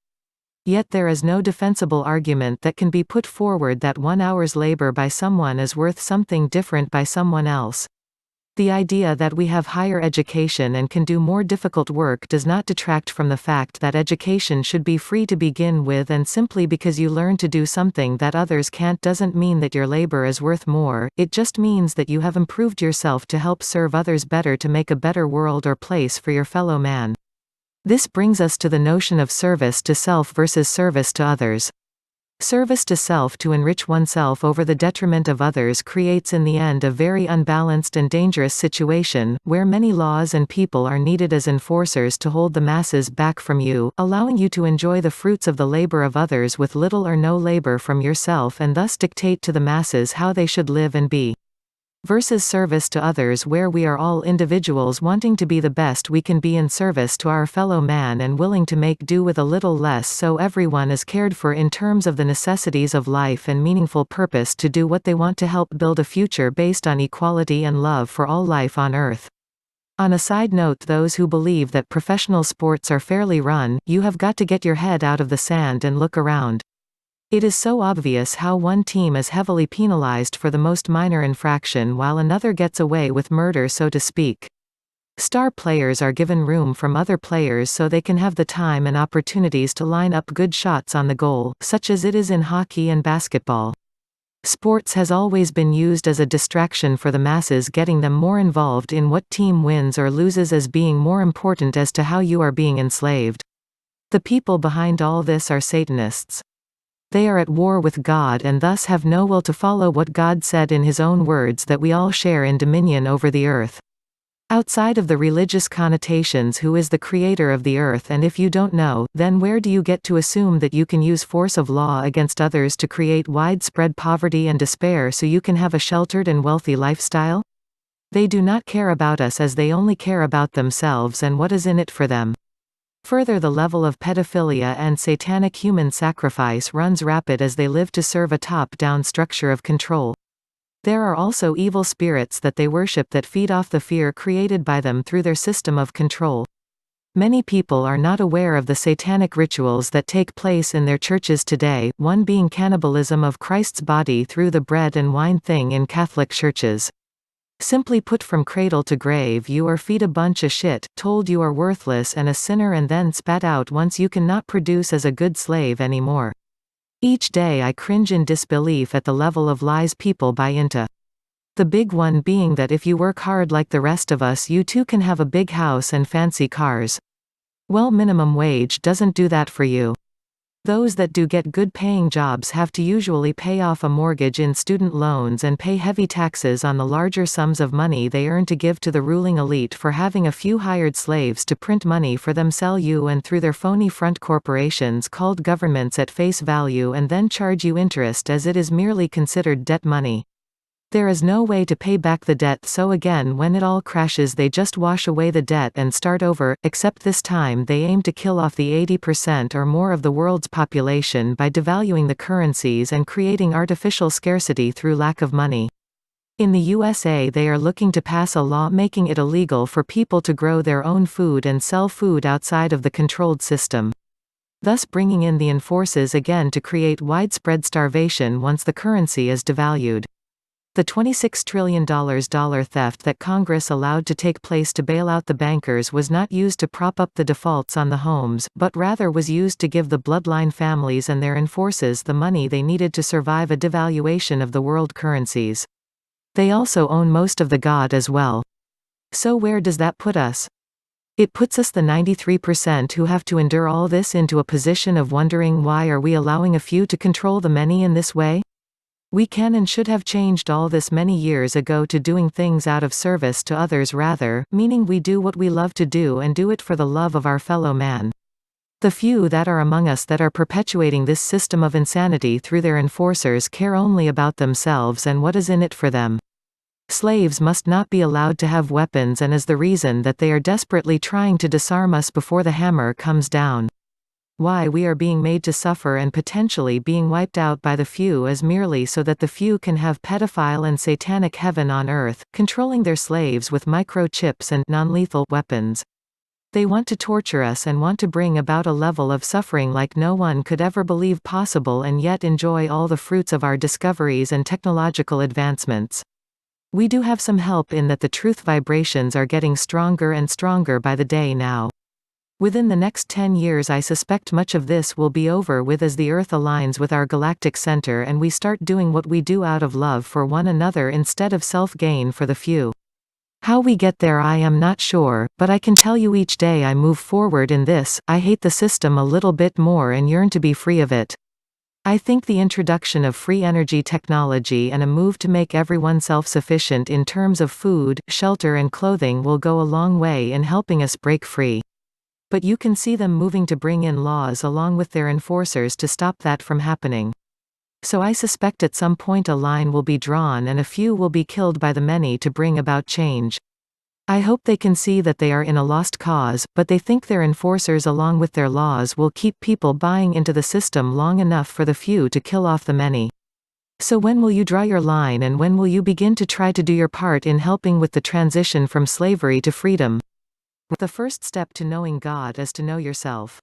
Yet there is no defensible argument that can be put forward that 1 hour's labor by someone is worth something different by someone else. The idea that we have higher education and can do more difficult work does not detract from the fact that education should be free to begin with, and simply because you learn to do something that others can't doesn't mean that your labor is worth more, it just means that you have improved yourself to help serve others better, to make a better world or place for your fellow man. This brings us to the notion of service to self versus service to others. Service to self to enrich oneself over the detriment of others creates in the end a very unbalanced and dangerous situation, where many laws and people are needed as enforcers to hold the masses back from you, allowing you to enjoy the fruits of the labor of others with little or no labor from yourself and thus dictate to the masses how they should live and be. Versus service to others, where we are all individuals wanting to be the best we can be in service to our fellow man and willing to make do with a little less so everyone is cared for in terms of the necessities of life and meaningful purpose to do what they want to help build a future based on equality and love for all life on Earth. On a side note, those who believe that professional sports are fairly run, you have got to get your head out of the sand and look around. It is so obvious how one team is heavily penalized for the most minor infraction while another gets away with murder, so to speak. Star players are given room from other players so they can have the time and opportunities to line up good shots on the goal, such as it is in hockey and basketball. Sports has always been used as a distraction for the masses, getting them more involved in what team wins or loses as being more important as to how you are being enslaved. The people behind all this are Satanists. They are at war with God and thus have no will to follow what God said in His own words, that we all share in dominion over the earth. Outside of the religious connotations, who is the creator of the earth? And if you don't know, then where do you get to assume that you can use force of law against others to create widespread poverty and despair so you can have a sheltered and wealthy lifestyle? They do not care about us, as they only care about themselves and what is in it for them. Further, the level of pedophilia and satanic human sacrifice runs rapid as they live to serve a top-down structure of control. There are also evil spirits that they worship that feed off the fear created by them through their system of control. Many people are not aware of the satanic rituals that take place in their churches today, one being cannibalism of Christ's body through the bread and wine thing in Catholic churches. Simply put, from cradle to grave you are feed a bunch of shit, told you are worthless and a sinner, and then spat out once you cannot produce as a good slave anymore. Each day I cringe in disbelief at the level of lies people buy into. The big one being that if you work hard like the rest of us, you too can have a big house and fancy cars. Well, minimum wage doesn't do that for you. Those that do get good paying jobs have to usually pay off a mortgage in student loans and pay heavy taxes on the larger sums of money they earn to give to the ruling elite for having a few hired slaves to print money for them, sell you and through their phony front corporations called governments at face value, and then charge you interest as it is merely considered debt money. There is no way to pay back the debt, so again when it all crashes they just wash away the debt and start over, except this time they aim to kill off the 80% or more of the world's population by devaluing the currencies and creating artificial scarcity through lack of money. In the USA they are looking to pass a law making it illegal for people to grow their own food and sell food outside of the controlled system, thus bringing in the enforcers again to create widespread starvation once the currency is devalued. The $26 trillion dollar theft that Congress allowed to take place to bail out the bankers was not used to prop up the defaults on the homes, but rather was used to give the bloodline families and their enforcers the money they needed to survive a devaluation of the world currencies. They also own most of the God as well. So where does that put us? It puts us, the 93% who have to endure all this, into a position of wondering, why are we allowing a few to control the many in this way? We can and should have changed all this many years ago to doing things out of service to others rather, meaning we do what we love to do and do it for the love of our fellow man. The few that are among us that are perpetuating this system of insanity through their enforcers care only about themselves and what is in it for them. Slaves must not be allowed to have weapons, and is the reason that they are desperately trying to disarm us before the hammer comes down. Why we are being made to suffer and potentially being wiped out by the few is merely so that the few can have pedophile and satanic heaven on earth, controlling their slaves with microchips and non-lethal weapons. They want to torture us and want to bring about a level of suffering like no one could ever believe possible, and yet enjoy all the fruits of our discoveries and technological advancements. We do have some help in that the truth vibrations are getting stronger and stronger by the day now. Within the next 10 years I suspect much of this will be over with, as the Earth aligns with our galactic center and we start doing what we do out of love for one another instead of self-gain for the few. How we get there I am not sure, but I can tell you each day I move forward in this, I hate the system a little bit more and yearn to be free of it. I think the introduction of free energy technology and a move to make everyone self-sufficient in terms of food, shelter and clothing will go a long way in helping us break free. But you can see them moving to bring in laws along with their enforcers to stop that from happening. So I suspect at some point a line will be drawn and a few will be killed by the many to bring about change. I hope they can see that they are in a lost cause, but they think their enforcers along with their laws will keep people buying into the system long enough for the few to kill off the many. So when will you draw your line, and when will you begin to try to do your part in helping with the transition from slavery to freedom? The first step to knowing God is to know yourself.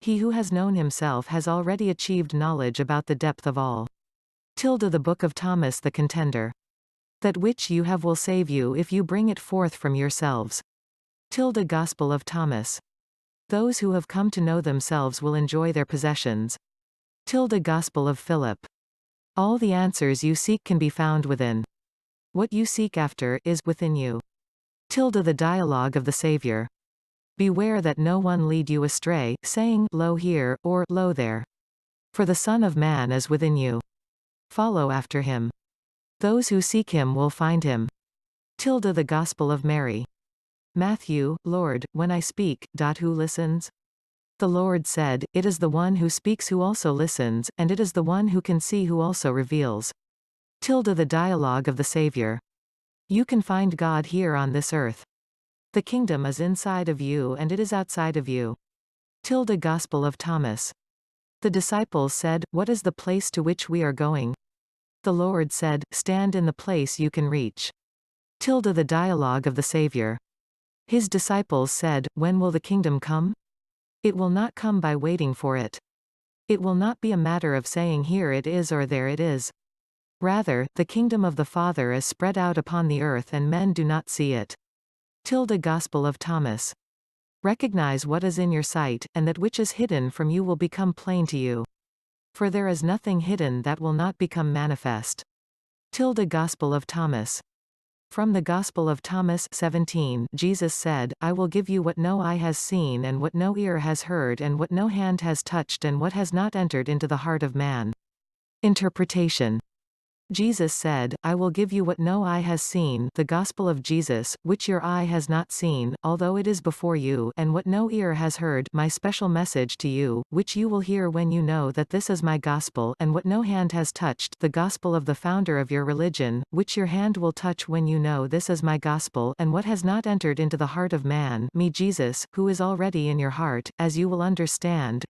He who has known himself has already achieved knowledge about the depth of all. The Book of Thomas the Contender. That which you have will save you if you bring it forth from yourselves. Gospel of Thomas. Those who have come to know themselves will enjoy their possessions. Gospel of Philip. All the answers you seek can be found within. What you seek after is within you. The dialogue of the Savior. Beware that no one lead you astray, saying, Lo here, or Lo there. For the Son of Man is within you. Follow after him. Those who seek him will find him. The Gospel of Mary. Matthew, Lord, when I speak, who listens? The Lord said, It is the one who speaks who also listens, and it is the one who can see who also reveals. The dialogue of the Savior. You can find God here on this earth. The kingdom is inside of you and it is outside of you. Gospel of Thomas. The disciples said, What is the place to which we are going? The Lord said, Stand in the place you can reach. The dialogue of the Savior. His disciples said, When will the kingdom come? It will not come by waiting for it. It will not be a matter of saying here it is or there it is. Rather, the kingdom of the Father is spread out upon the earth and men do not see it. Gospel of Thomas. Recognize what is in your sight, and that which is hidden from you will become plain to you. For there is nothing hidden that will not become manifest. Gospel of Thomas. From the Gospel of Thomas 17, Jesus said, I will give you what no eye has seen and what no ear has heard and what no hand has touched and what has not entered into the heart of man. Interpretation. Jesus said, I will give you what no eye has seen, the gospel of Jesus, which your eye has not seen, although it is before you, and what no ear has heard, my special message to you, which you will hear when you know that this is my gospel, and what no hand has touched, the gospel of the founder of your religion, which your hand will touch when you know this is my gospel, and what has not entered into the heart of man, me Jesus, who is already in your heart, as you will understand,